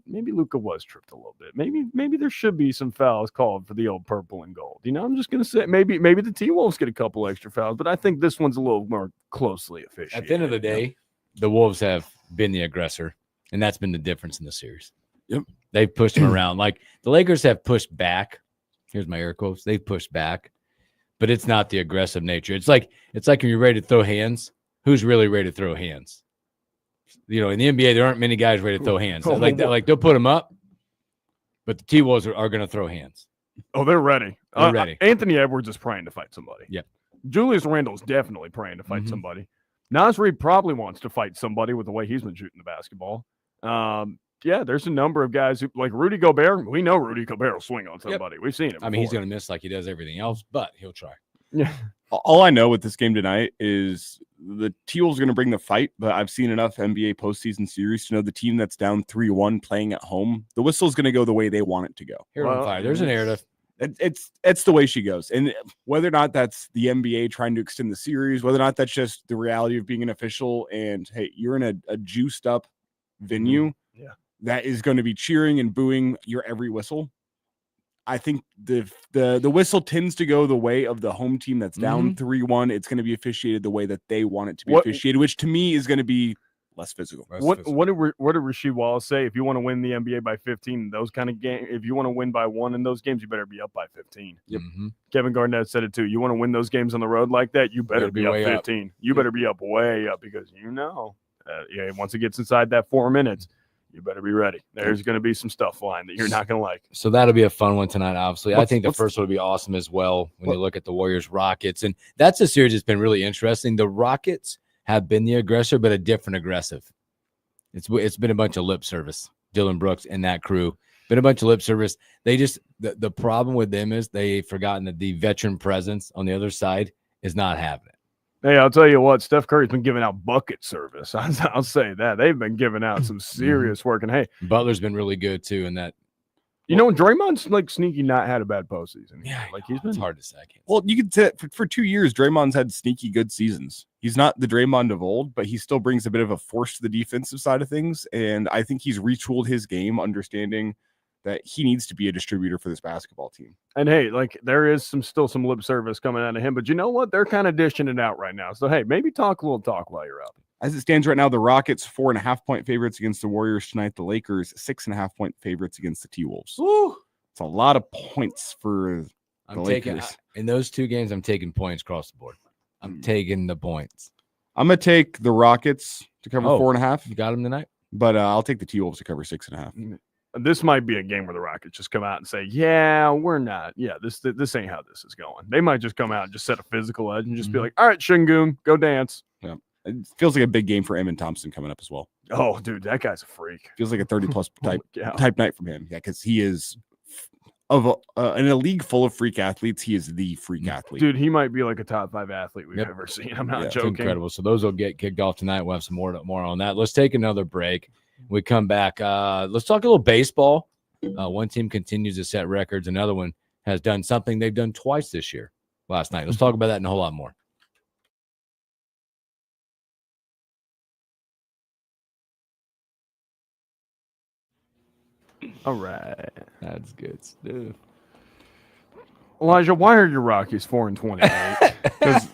maybe Luka was tripped a little bit. Maybe there should be some fouls called for the old purple and gold. I'm just going to say maybe the T-Wolves get a couple extra fouls, but I think this one's a little more closely officiated. At the end of the day, the Wolves have been the aggressor. And that's been the difference in the series. Yep. They've pushed them around. Like the Lakers have pushed back. Here's my air quotes. They've pushed back, but it's not the aggressive nature. It's like when you're ready to throw hands. Who's really ready to throw hands? In the NBA, there aren't many guys ready to throw hands. Like they'll put them up, but the T-Wolves are going to throw hands. Oh, they're ready. They're ready. Anthony Edwards is praying to fight somebody. Yeah. Julius Randle's definitely praying to fight somebody. Nas Reed probably wants to fight somebody with the way he's been shooting the basketball. There's a number of guys who like Rudy Gobert. We know Rudy Gobert will swing on somebody. We've seen it before. I mean, he's going to miss like he does everything else, but he'll try. Yeah. All I know with this game tonight is the T-Wolves are going to bring the fight, but I've seen enough NBA postseason series to know the team that's down 3-1 playing at home, the whistle's going to go the way they want it to go. There's a narrative. It's the way she goes. And whether or not that's the NBA trying to extend the series, whether or not that's just the reality of being an official and, hey, you're in a juiced up venue that is going to be cheering and booing your every whistle. I think the whistle tends to go the way of the home team that's down 3-1. It's going to be officiated the way that they want it to be officiated, which to me is going to be less physical. What did Rasheed Wallace say? If you want to win the NBA by 15, those kind of games, if you want to win by 1 in those games, you better be up by 15. Yep. Mm-hmm. Kevin Garnett said it too. You want to win those games on the road like that, you better be up 15. Up. You better be up way up because once it gets inside that 4 minutes, you better be ready. There's going to be some stuff flying that you're not going to like. So that'll be a fun one tonight, obviously. I think the first one will be awesome as well when you look at the Warriors-Rockets. And that's a series that's been really interesting. The Rockets have been the aggressor, but a different aggressive. It's been a bunch of lip service. Dylan Brooks and that crew. Been a bunch of lip service. They just the problem with them is they've forgotten that the veteran presence on the other side is not having it. Hey, I'll tell you what, Steph Curry's been giving out bucket service. I'll say that. They've been giving out some serious work. And, hey. Butler's been really good, too, in that. Draymond's, like, sneaky not had a bad postseason. Yeah, it's hard to say. Well, you could say for 2 years, Draymond's had sneaky good seasons. He's not the Draymond of old, but he still brings a bit of a force to the defensive side of things. And I think he's retooled his game, understanding that he needs to be a distributor for this basketball team. And hey, like there is still some lip service coming out of him, but you know what? They're kind of dishing it out right now. So hey, maybe talk a little talk while you're out. As it stands right now, the Rockets 4.5-point favorites against the Warriors tonight. The Lakers 6.5-point favorites against the T-Wolves. Woo! It's a lot of points for the Lakers. In those two games, I'm taking points across the board. I'm taking the points. I'm gonna take the Rockets to cover 4.5. You got them tonight, but I'll take the T-Wolves to cover 6.5. This might be a game where the Rockets just come out and say, "Yeah, we're not. Yeah, this ain't how this is going." They might just come out and just set a physical edge and just be like, "All right, Şengün, go dance." Yeah, it feels like a big game for Eamon Thompson coming up as well. Oh, dude, that guy's a freak. Feels like a 30-plus type night from him. Yeah, because he is in a league full of freak athletes. He is the freak athlete. Dude, he might be like a top 5 athlete we've ever seen. I'm not joking. It's incredible. So those will get kicked off tonight. We'll have some more on that. Let's take another break. We come back. Let's talk a little baseball. One team continues to set records. Another one has done something they've done twice this year. Last night. Let's talk about that and a whole lot more. All right. That's good stuff. Elijah, why are your Rockies 4-28? Because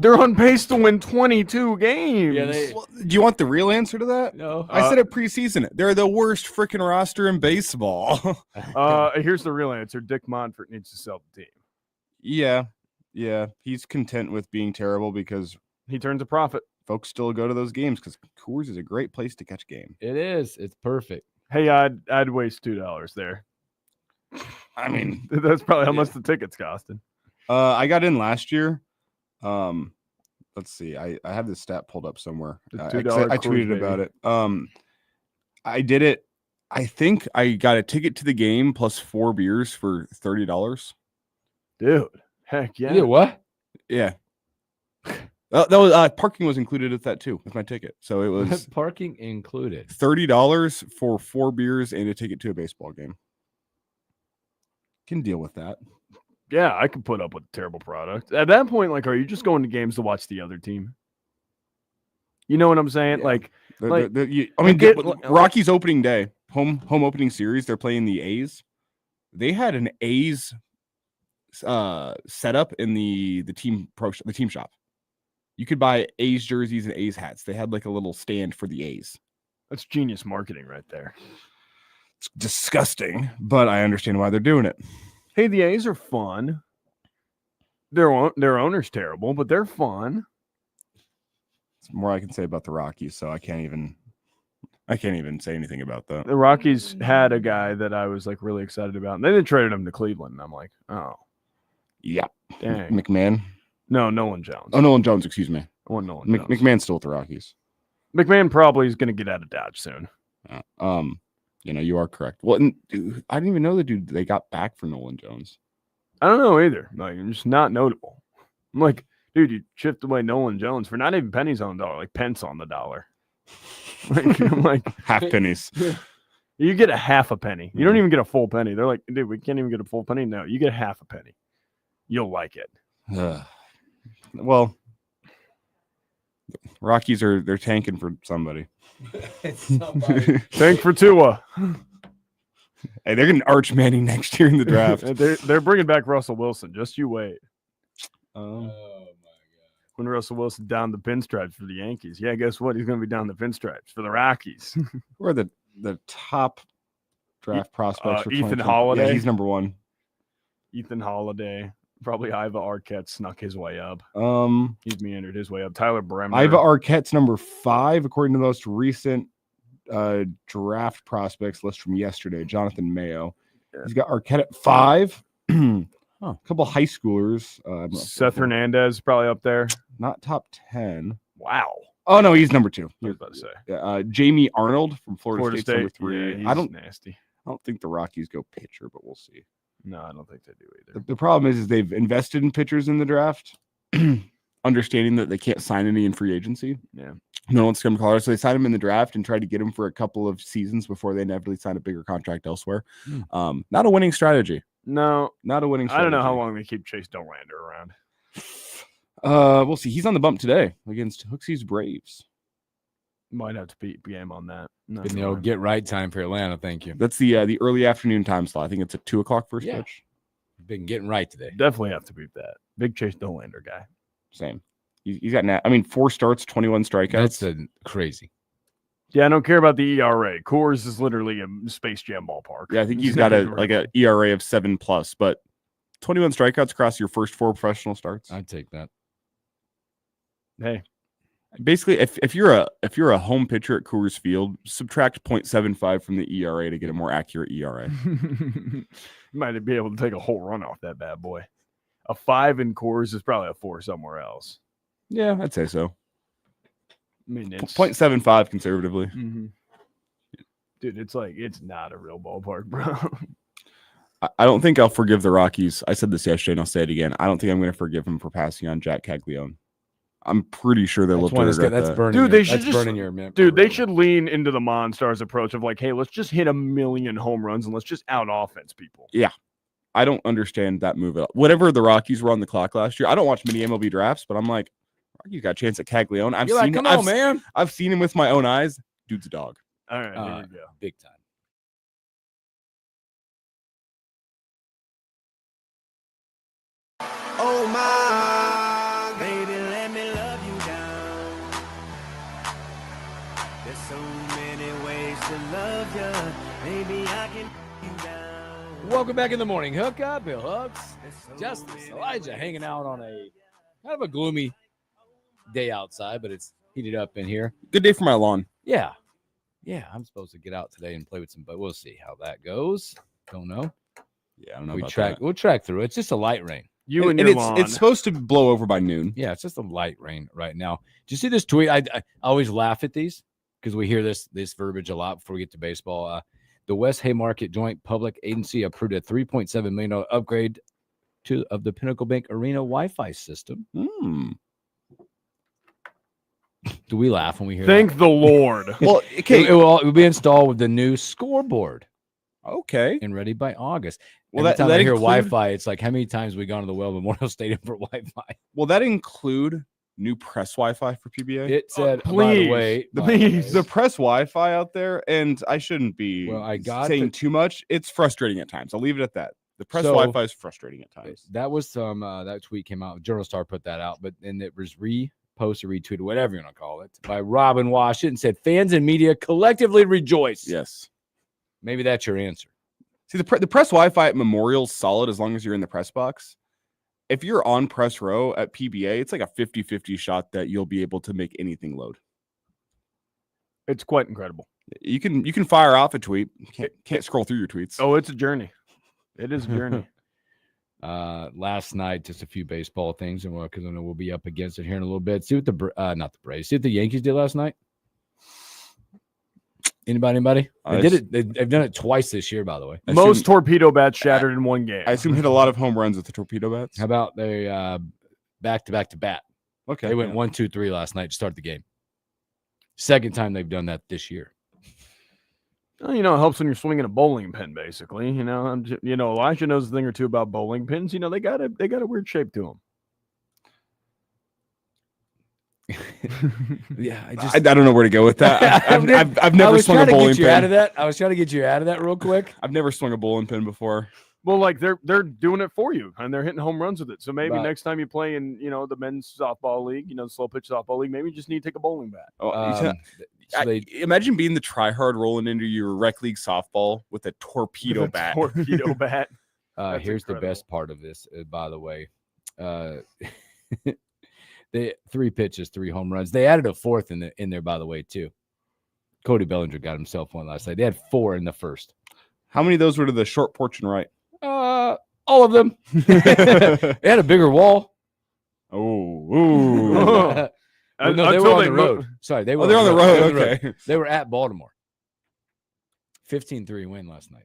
they're on pace to win 22 games. Yeah, do you want the real answer to that? No. I said it preseason. They're the worst freaking roster in baseball. Here's the real answer. Dick Monfort needs to sell the team. Yeah. He's content with being terrible because he turns a profit. Folks still go to those games because Coors is a great place to catch game. It is. It's perfect. Hey, I'd waste $2 there. I mean, that's probably how much the tickets costed. I got in last year. Let's see. I have this stat pulled up somewhere. I tweeted about it. I did it. I think I got a ticket to the game plus 4 beers for $30. Dude, heck yeah. You did what? Yeah. That was parking was included with that too, with my ticket. So it was parking included. $30 for 4 beers and a ticket to a baseball game. Can deal with that. Yeah, I can put up with a terrible product. At that point, like, are you just going to games to watch the other team? You know what I'm saying? Yeah. Rockies opening day, home opening series. They're playing the A's. They had an A's setup in the team shop. You could buy A's jerseys and A's hats. They had like a little stand for the A's. That's genius marketing right there. It's disgusting, but I understand why they're doing it. Hey, the A's are fun. Their owner's terrible, but they're fun. It's more I can say about the Rockies, so I can't even say anything about that. The Rockies had a guy that I was like really excited about, and then they traded him to Cleveland. And I'm like, oh, yeah, dang. McMahon. No, Nolan Jones. Oh, Nolan Jones. Excuse me. Nolan Jones. McMahon's still with the Rockies. McMahon probably is going to get out of Dodge soon. You are correct. Well, I didn't even know the dude they got back for Nolan Jones. I don't know either. Like, it's just not notable. I'm like, dude, you chipped away Nolan Jones for not even pennies on the dollar, like pence on the dollar. I'm like half pennies. You get a half a penny. You don't even get a full penny. They're like, dude, we can't even get a full penny. No, you get half a penny. You'll like it. Well, Rockies they're tanking for somebody. Tank for Tua. Hey, they're getting Arch Manning next year in the draft. They're bringing back Russell Wilson. Just you wait. Oh my God! When Russell Wilson down the pinstripes for the Yankees, yeah, guess what? He's going to be down the pinstripes for the Rockies. Who are the top draft prospects? For Ethan Holiday. Yeah, he's number 1. Ethan Holiday. Probably Iva Arquette snuck his way up. He's meandered his way up. Tyler Bremner. Iva Arquette's number 5, according to the most recent draft prospects list from yesterday. Jonathan Mayo. Yeah. He's got Arquette at 5. A couple high schoolers. Seth Hernandez probably up there. Not top 10. Wow. Oh no, he's number 2. I was about to say. Yeah, Jamie Arnold from Florida State, number 3. Yeah, he's nasty. I don't think the Rockies go pitcher, but we'll see. No, I don't think they do either. The problem is they've invested in pitchers in the draft, understanding that they can't sign any in free agency. Yeah. No one's come to Colorado, so they signed him in the draft and tried to get him for a couple of seasons before they inevitably sign a bigger contract elsewhere. Not a winning strategy. No, not a winning strategy. I don't know how long they keep Chase Dollander around. We'll see. He's on the bump today against Hooksy's Braves. Might have to beat BM on that. No, Good old get right time for Atlanta. Thank you. That's the early afternoon time slot. I think it's a 2 o'clock first pitch. Been getting right today. Definitely have to beat that. Big Chase Dolander guy. Same. He's got 4 starts, 21 strikeouts. That's crazy. Yeah, I don't care about the ERA. Coors is literally a Space Jam ballpark. Yeah, I think he's got a ERA of 7+, but 21 strikeouts across your first 4 professional starts. I'd take that. Hey, basically, if you're a home pitcher at Coors Field, subtract 0.75 from the ERA to get a more accurate ERA. You might be able to take a whole run off that bad boy. A 5 in Coors is probably a 4 somewhere else. Yeah, I'd say so. I mean, it's 0.75 conservatively. Mm-hmm. Dude, it's not a real ballpark, bro. I don't think I'll forgive the Rockies. I said this yesterday, and I'll say it again. I don't think I'm going to forgive them for passing on Jack Caglione. I'm pretty sure they'll look to regret that. Burning. Dude, they should lean into the Monstars approach of like, hey, let's just hit 1 million home runs and let's just out offense people. Yeah. I don't understand that move at all. Whatever the Rockies were on the clock last year, I don't watch many MLB drafts, but I'm like, Rockies got a chance at Caglione. I've seen him with my own eyes. Dude's a dog. All right, there you go. Big time. Oh my, baby, let me love you down. There's so many ways to love you. Maybe I can you down. Welcome back in the morning. Hookup, Bill Hooks, Justice, Elijah, hanging out on a kind of a gloomy day outside, but it's heated up in here. Good day for my lawn. Yeah, I'm supposed to get out today and play with some, but we'll see how that goes. Don't know. Yeah, I don't know. We'll track through. It's just a light rain. It's supposed to blow over by noon. Yeah, it's just a light rain right now. Did you see this tweet? I always laugh at these because we hear this verbiage a lot before we get to baseball. The West Haymarket Joint Public Agency approved a $3.7 million upgrade of the Pinnacle Bank Arena Wi-Fi system. Do we laugh when we hear Thank that? the Lord. Well, okay. It will be installed with the new scoreboard. Okay. And ready by August. Well, Every time I hear Wi-Fi, it's like, how many times we gone to the Well Memorial Stadium for Wi-Fi? Will that include new press Wi-Fi for PBA? It said, please, by the way, the press Wi-Fi out there, and I shouldn't be saying too much. It's frustrating at times. I'll leave it at that. The press Wi-Fi is frustrating at times. That was some that tweet came out. Journal Star put that out, but then it was reposted, retweeted, whatever you want to call it, by Robin Washington. Said fans and media collectively rejoice. Yes, maybe that's your answer. See, the press Wi-Fi at Memorial's solid as long as you're in the press box. If you're on press row at PBA, it's like a 50-50 shot that you'll be able to make anything load. It's quite incredible. You can fire off a tweet. Can't scroll through your tweets. Oh, it's a journey. It is a journey. Last night, just a few baseball things, and because I know we'll be up against it here in a little bit. See what not the Braves. See what the Yankees did last night. Anybody? They did it. They've done it twice this year, by the way. Most torpedo bats shattered in one game. I assume hit a lot of home runs with the torpedo bats. How about they back to bat? Okay, they went 1-2-3 last night to start the game. Second time they've done that this year. Well, it helps when you're swinging a bowling pin, basically. Elijah knows a thing or two about bowling pins. They got a weird shape to them. Yeah, I don't know where to go with that. I've never swung a bowling pin. I was trying to get you out of that real quick. I've never swung a bowling pin before. Well, like they're doing it for you, and they're hitting home runs with it. So maybe next time you play in the men's softball league, the slow pitch softball league, maybe you just need to take a bowling bat. Imagine being the try-hard rolling into your rec league softball with a torpedo bat. Torpedo bat. Here's incredible. The best part of this, by the way. They 3 pitches, 3 home runs. They added a fourth in there, by the way, too. Cody Bellinger got himself one last night. They had 4 in the first. How many of those were to the short porch and right? All of them. They had a bigger wall. Oh, no, they were on the road. Sorry, they were. They're on the road. Okay, they were at Baltimore. 15-3 win last night.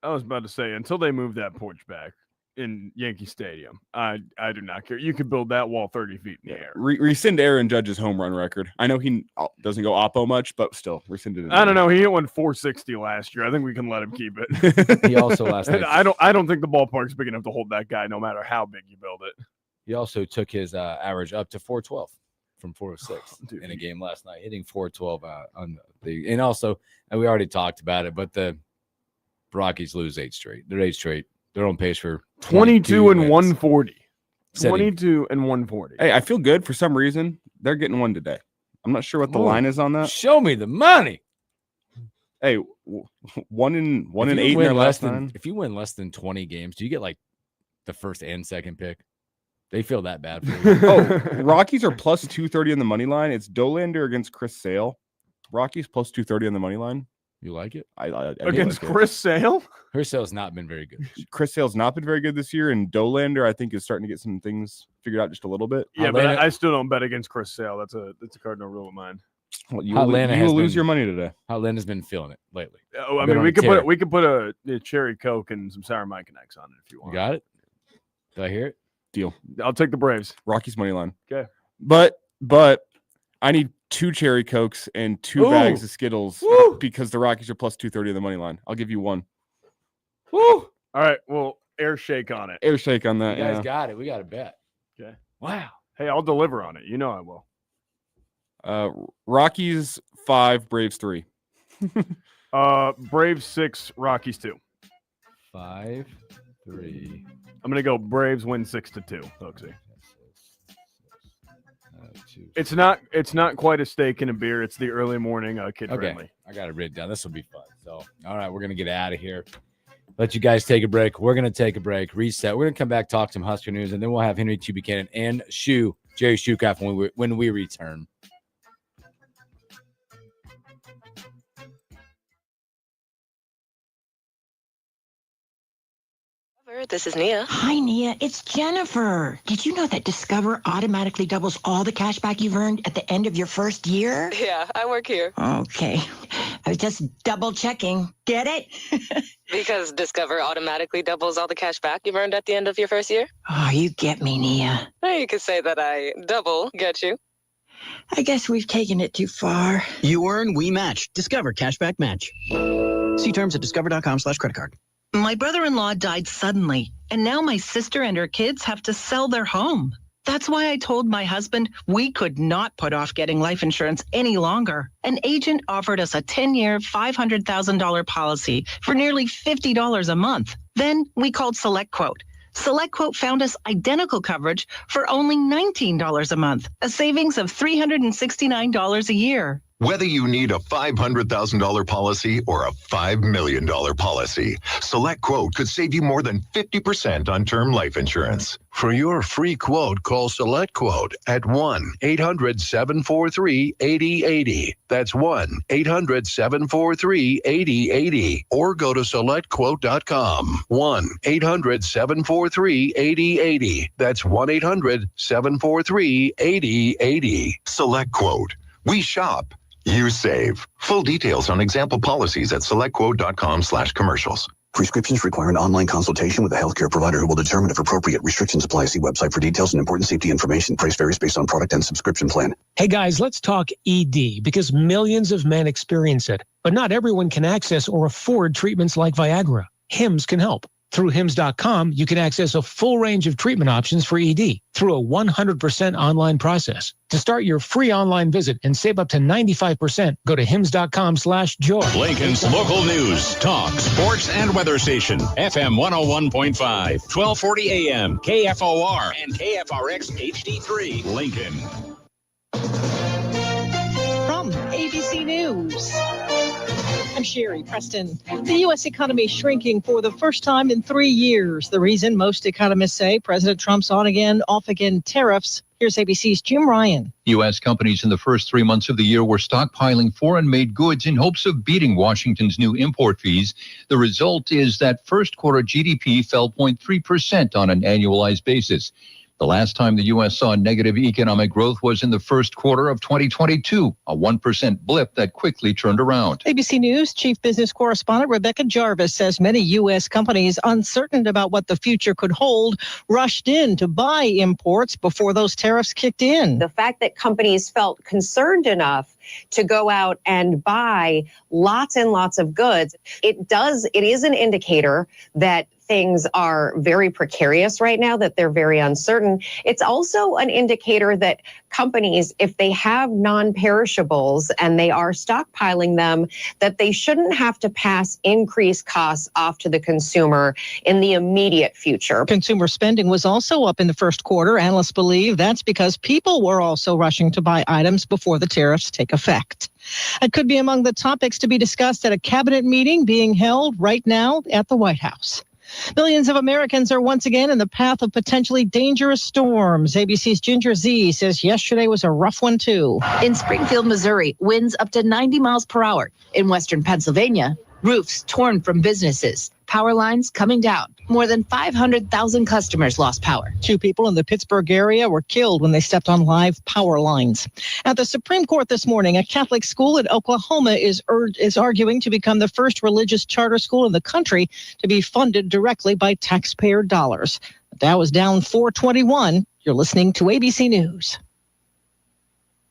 I was about to say until they moved that porch back in Yankee Stadium, I do not care. You could build that wall 30 feet in the air. Rescind Aaron Judge's home run record. I know he doesn't go oppo much, but still rescinded it. I don't know. He hit one 460 last year. I think we can let him keep it. He also last night. I don't think the ballpark's big enough to hold that guy, no matter how big you build it. He also took his average up to 412. from 406 Dude, in a game last night, hitting 412 on the. And also, and we already talked about it, but the Rockies lose 8 straight. They're 8 straight. They're on pace for 22 and wins. 140. Setting- 22 and 140. Hey, I feel good for some reason. They're getting one today. I'm not sure what the Ooh. line is on that. Show me the money. Hey, 1 and 8 in win their less last than 9. if you win less than 20 games, do you get like the first and second pick? They feel that bad for you. Oh, Rockies are plus 230 on the money line. It's Dolander against Chris Sale. Rockies plus 230 on the money line. You like it? I Against like it. Chris Sale? Her sale's not been very good. Chris Sale's not been very good this year, and Dolander I think is starting to get some things figured out just a little bit. Yeah, but Atlanta- I still don't bet against Chris Sale. That's a cardinal rule of mine. Well, you Atlanta has will lose been- your money today. How Lynn has been feeling it lately. Oh, I Been mean, on we a could tear. put a cherry Coke and some sour Mike and X on it if you You want. got it? Do I hear it? Deal. I'll take the Braves. Rockies money line. Okay. But I need 2 cherry Cokes and 2 Ooh. bags of Skittles Woo. because the Rockies are plus 230 on the money line. I'll give you 1. Woo! All right, well, air shake on it. Air shake on You that. guys Yeah. got it. We got to bet. Okay. Wow. Hey, I'll deliver on it. You know I will. Rockies 5, Braves 3. Braves 6, Rockies 2. 5, 3. I'm gonna go Braves win 6-2, Folksy. It's not quite a steak and a beer. It's the early morning kid Okay. friendly. I got it written down. This will be fun. So, all right, we're going to get out of here. Let you guys take a break. We're going to take a break, reset. We're going to come back, talk some Husker news, and then we'll have Henry T. Buchanan and Jerry Shukoff when we return. This is Nia. Hi, Nia. It's Jennifer. Did you know that Discover automatically doubles all the cash back you've earned at the end of your first year? Yeah, I work here. Okay. I was just double checking. Get it? Because Discover automatically doubles all the cash back you've earned at the end of your first year? Oh, you get me, Nia. Well, you could say that I double get you. I guess we've taken it too far. You earn, we match. Discover Cashback Match. See terms at discover.com/creditcard. My brother-in-law died suddenly, and now my sister and her kids have to sell their home. That's why I told my husband we could not put off getting life insurance any longer. An agent offered us a 10-year, $500,000 policy for nearly $50 a month. Then we called SelectQuote. SelectQuote found us identical coverage for only $19 a month, a savings of $369 a year. Whether you need a $500,000 policy or a $5 million policy, SelectQuote could save you more than 50% on term life insurance. For your free quote, call SelectQuote at 1-800-743-8080. That's 1-800-743-8080. Or go to SelectQuote.com. 1-800-743-8080. That's 1-800-743-8080. SelectQuote. We shop. You save. Full details on example policies at selectquote.com/commercials. Prescriptions require an online consultation with a healthcare provider who will determine if appropriate restrictions apply. See website for details and important safety information. Price varies based on product and subscription plan. Hey guys, let's talk ED because millions of men experience it, but not everyone can access or afford treatments like Viagra. Hims can help. Through Hims.com, you can access a full range of treatment options for ED through a 100% online process. To start your free online visit and save up to 95%, go to Hims.com/joy. Lincoln's local news, talk, sports, and weather station. FM 101.5, 1240 AM, KFOR, and KFRX HD3, Lincoln. From ABC News, I'm Sherry Preston. The U.S. economy is shrinking for the first time in 3 years. The reason, most economists say, President Trump's on-again, off-again tariffs. Here's ABC's Jim Ryan. U.S. companies in the first 3 months of the year were stockpiling foreign-made goods in hopes of beating Washington's new import fees. The result is that first quarter GDP fell 0.3% on an annualized basis. The last time the U.S. saw negative economic growth was in the first quarter of 2022, a 1% blip that quickly turned around. ABC News chief business correspondent Rebecca Jarvis says many U.S. companies, uncertain about what the future could hold, rushed in to buy imports before those tariffs kicked in. The fact that companies felt concerned enough to go out and buy lots and lots of goods. It is an indicator that things are very precarious right now, that they're very uncertain. It's also an indicator that companies, if they have non-perishables and they are stockpiling them, that they shouldn't have to pass increased costs off to the consumer in the immediate future. Consumer spending was also up in the first quarter. Analysts believe that's because people were also rushing to buy items before the tariffs take effect. It could be among the topics to be discussed at a cabinet meeting being held right now at the White House. Millions of Americans are once again in the path of potentially dangerous storms. ABC's Ginger Z says yesterday was a rough one, too. In Springfield, Missouri, winds up to 90 miles per hour. In western Pennsylvania, roofs torn from businesses, power lines coming down. More than 500,000 customers lost power. 2 people in the Pittsburgh area were killed when they stepped on live power lines. At the Supreme Court this morning, a Catholic school in Oklahoma is arguing to become the first religious charter school in the country to be funded directly by taxpayer dollars. That was down 421. You're listening to ABC News.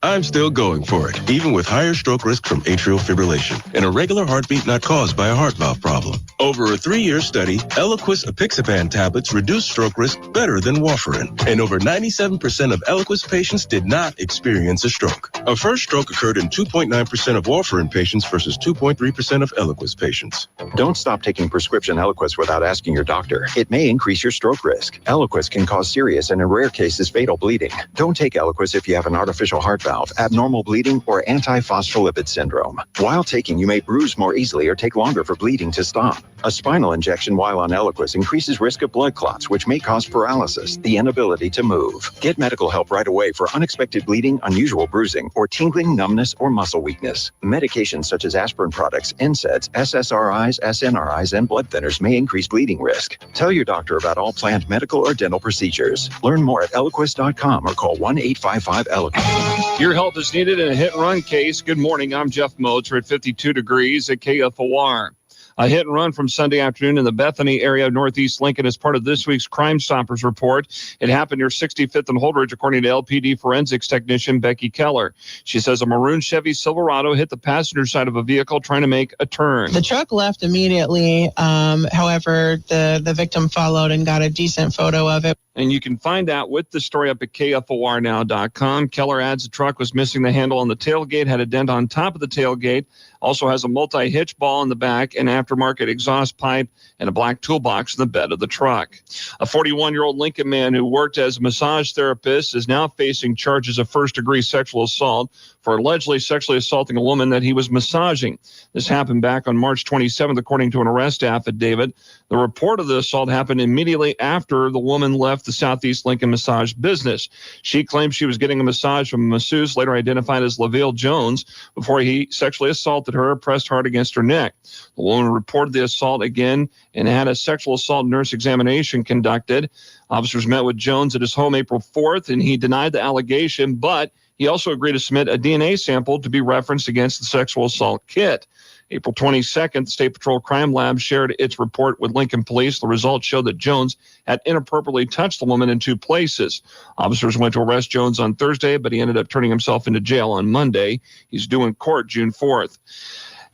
I'm still going for it, even with higher stroke risk from atrial fibrillation and a regular heartbeat not caused by a heart valve problem. Over a 3-year study, Eliquis apixaban tablets reduce stroke risk better than warfarin, and over 97% of Eliquis patients did not experience a stroke. A first stroke occurred in 2.9% of warfarin patients versus 2.3% of Eliquis patients. Don't stop taking prescription Eliquis without asking your doctor. It may increase your stroke risk. Eliquis can cause serious and in rare cases fatal bleeding. Don't take Eliquis if you have an artificial heart valve, abnormal bleeding, or antiphospholipid syndrome. While taking, you may bruise more easily or take longer for bleeding to stop. A spinal injection while on Eliquis increases risk of blood clots, which may cause paralysis, the inability to move. Get medical help right away for unexpected bleeding, unusual bruising, or tingling, numbness, or muscle weakness. Medications such as aspirin products, NSAIDs, SSRIs, SNRIs, and blood thinners may increase bleeding risk. Tell your doctor about all planned medical or dental procedures. Learn more at Eliquis.com or call 1-855-ELIQUIS. Your help is needed in a hit-and-run case. Good morning. I'm Jeff Moats. We're at 52 degrees at KFOR. A hit and run from Sunday afternoon in the Bethany area of Northeast Lincoln is part of this week's Crime Stoppers report. It happened near 65th and Holdridge, according to LPD forensics technician Becky Keller. She says a maroon Chevy Silverado hit the passenger side of a vehicle trying to make a turn. The truck left immediately. However, the victim followed and got a decent photo of it. And you can find out with the story up at KFORnow.com. Keller adds the truck was missing the handle on the tailgate, had a dent on top of the tailgate, also has a multi-hitch ball in the back, an aftermarket exhaust pipe, and a black toolbox in the bed of the truck. A 41-year-old Lincoln man who worked as a massage therapist is now facing charges of first-degree sexual assault for allegedly sexually assaulting a woman that he was massaging. This happened back on March 27th, according to an arrest affidavit. The report of the assault happened immediately after the woman left the Southeast Lincoln massage business. She claimed she was getting a massage from a masseuse, later identified as LaVille Jones, before he sexually assaulted her, pressed hard against her neck. The woman reported the assault again and had a sexual assault nurse examination conducted. Officers met with Jones at his home April 4th, and he denied the allegation, but he also agreed to submit a DNA sample to be referenced against the sexual assault kit. April 22nd, the State Patrol Crime Lab shared its report with Lincoln Police. The results showed that Jones had inappropriately touched the woman in 2 places. Officers went to arrest Jones on Thursday, but he ended up turning himself into jail on Monday. He's due in court June 4th.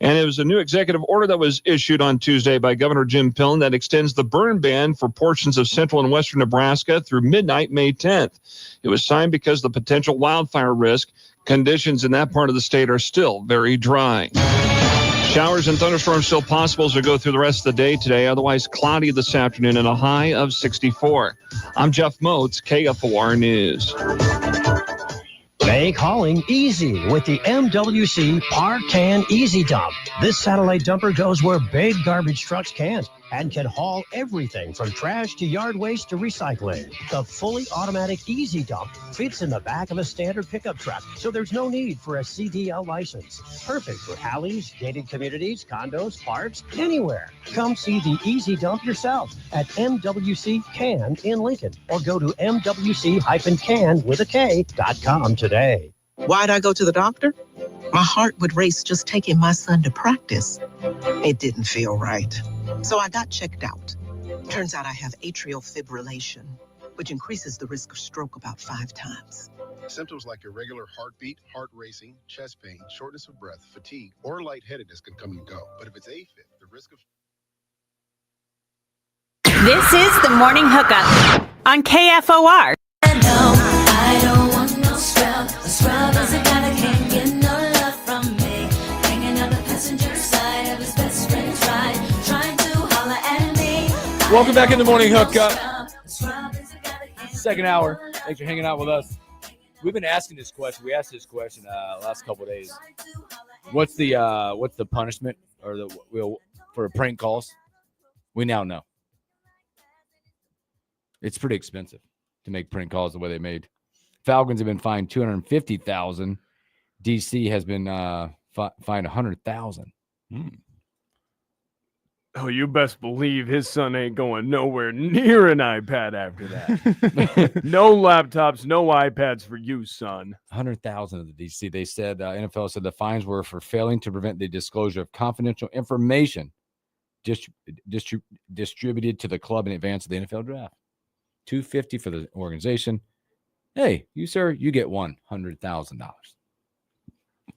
And it was a new executive order that was issued on Tuesday by Governor Jim Pillen that extends the burn ban for portions of central and western Nebraska through midnight May 10th. It was signed because of the potential wildfire risk. Conditions in that part of the state are still very dry. Showers and thunderstorms still possible as we go through the rest of the day today. Otherwise cloudy this afternoon and a high of 64. I'm Jeff Moats, KFOR News. Make hauling easy with the MWC Park Can Easy Dump. This satellite dumper goes where big garbage trucks can't and can haul everything from trash to yard waste to recycling. The fully automatic Easy Dump fits in the back of a standard pickup truck, so there's no need for a CDL license. Perfect for alleys, gated communities, condos, parks, anywhere. Come see the Easy Dump yourself at MWC Can in Lincoln, or go to MWC-can.com today. Why'd I go to the doctor? My heart would race just taking my son to practice. It didn't feel right. So I got checked out. Turns out I have atrial fibrillation, which increases the risk of stroke about 5 times. Symptoms like irregular heartbeat, heart racing, chest pain, shortness of breath, fatigue, or lightheadedness can come and go. But if it's AFib, the risk of... This is the Morning Hookup on KFOR. I don't want no scrub. A scrub is a guy that can't get no love from me. Hanging on the passenger side of his best friend's ride, trying to holler at me. Welcome back in the Morning Hookup. Second hour. Thanks for hanging out with us. We've been asking this question. We asked this question last couple of days. What's the punishment or for prank calls? We now know. It's pretty expensive to make prank calls the way they made. Falcons have been fined $250,000. DC has been fined $100,000. Oh, you best believe his son ain't going nowhere near an iPad after that. No laptops, no iPads for you, son. 100,000 of the DC. They said NFL said the fines were for failing to prevent the disclosure of confidential information distributed to the club in advance of the NFL draft. $250 for the organization. Hey, you sir, you get $100,000.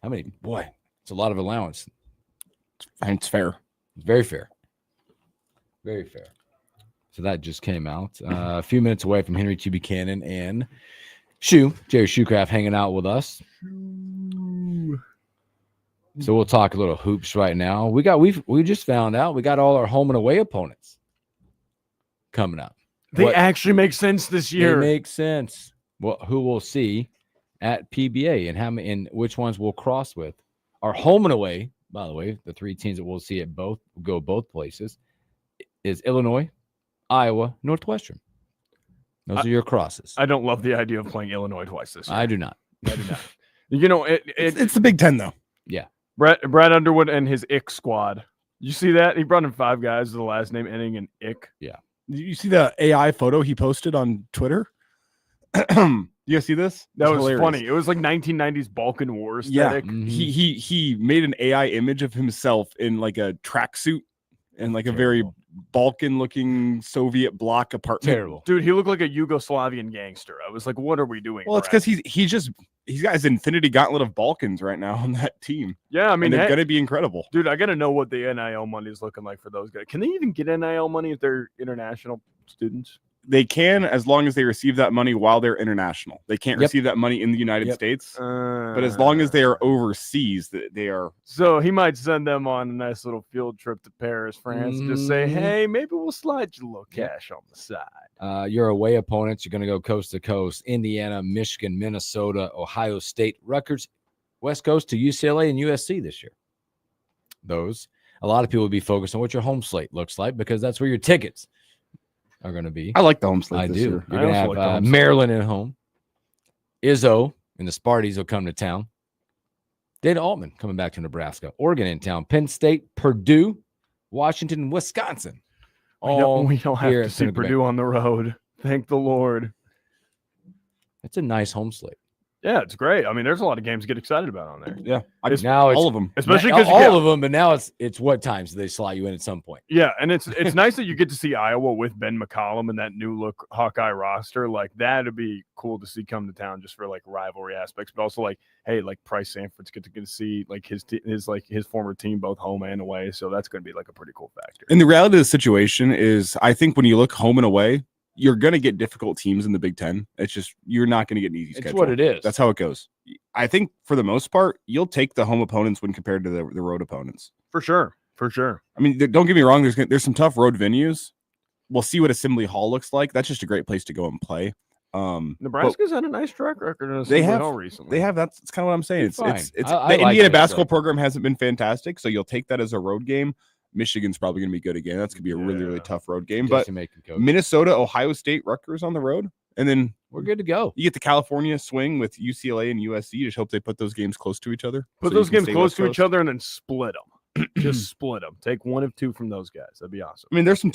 How many? Boy, it's a lot of allowance. It's fair. It's very fair. Very fair. So that just came out. A few minutes away from Henry T. Buchanan and Jerry Shoecraft hanging out with us. So we'll talk a little hoops right now. We just found out we got all our home and away opponents coming up. They actually make sense this year. They make sense. Well, who we'll see at PBA and how many and which ones we'll cross with. Our home and away, by the way, the three teams that we'll see at both places is Illinois, Iowa, Northwestern. Those are your crosses. I don't love the idea of playing Illinois twice this year. I do not. You know, it's the Big Ten though. Yeah. Brad Underwood and his Ick squad. You see that? He brought in 5 guys with the last name ending in Ick. Yeah. Did you see the AI photo he posted on Twitter? You guys see this? That was hilarious. funny. It was like 1990s Balkan War Yeah, aesthetic. he made an AI image of himself in like a tracksuit and like a very Balkan-looking Soviet bloc apartment. Terrible, dude. He looked like a Yugoslavian gangster. I was like, "What are we doing?" Well, it's because he's got his Infinity Gauntlet of Balkans right now on that team. Yeah, I mean, and they're gonna be incredible, dude. I gotta know what the NIL money is looking like for those guys. Can they even get NIL money if they're international students? They can, as long as they receive that money while they're international. They can't receive that money in the United States, but as long as they are overseas, they are. So he might send them on a nice little field trip to Paris, France. Just say, hey, maybe we'll slide you a little cash on the side. Your away opponents, you're going to go coast to coast. Indiana, Michigan, Minnesota, Ohio State, Rutgers, West Coast to UCLA and USC this year. Those. A lot of people will be focused on what your home slate looks like because that's where your tickets are going to be. I like the home slate. I this do. Year. You're going to have Maryland at home. Izzo and the Sparties will come to town. Dana Altman coming back to Nebraska. Oregon in town. Penn State, Purdue, Washington, and Wisconsin. We don't have to see Purdue on the road. Thank the Lord. It's a nice home slate. Yeah, it's great. I mean, there's a lot of games to get excited about on there. Yeah, now it's all of them, especially because all of them. But now it's what times do they slot you in at some point? Yeah, and it's nice that you get to see Iowa with Ben McCollum and that new look Hawkeye roster. Like that'd be cool to see come to town just for like rivalry aspects, but also like, hey, like Price Sanford's get to see like his former team both home and away. So that's going to be like a pretty cool factor. And the reality of the situation is, I think when you look home and away, you're going to get difficult teams in the Big Ten. It's just, you're not going to get an easy schedule. It's what it is. That's how it goes. I think for the most part, you'll take the home opponents when compared to the road opponents. For sure. For sure. I mean, don't get me wrong. There's some tough road venues. We'll see what Assembly Hall looks like. That's just a great place to go and play. Nebraska's had a nice track record in Assembly Hall recently. They have. That's kind of what I'm saying. It's the like Indiana basketball program hasn't been fantastic, so you'll take that as a road game. Michigan's probably going to be good again. That's going to be a really, really tough road game. But Minnesota, Ohio State, Rutgers on the road, and then we're good to go. You get the California swing with UCLA and USC. Just hope they put those games close to each other. Put those games close to each other and then split them. Just split them. Take one of two from those guys. That'd be awesome. I mean, there's some.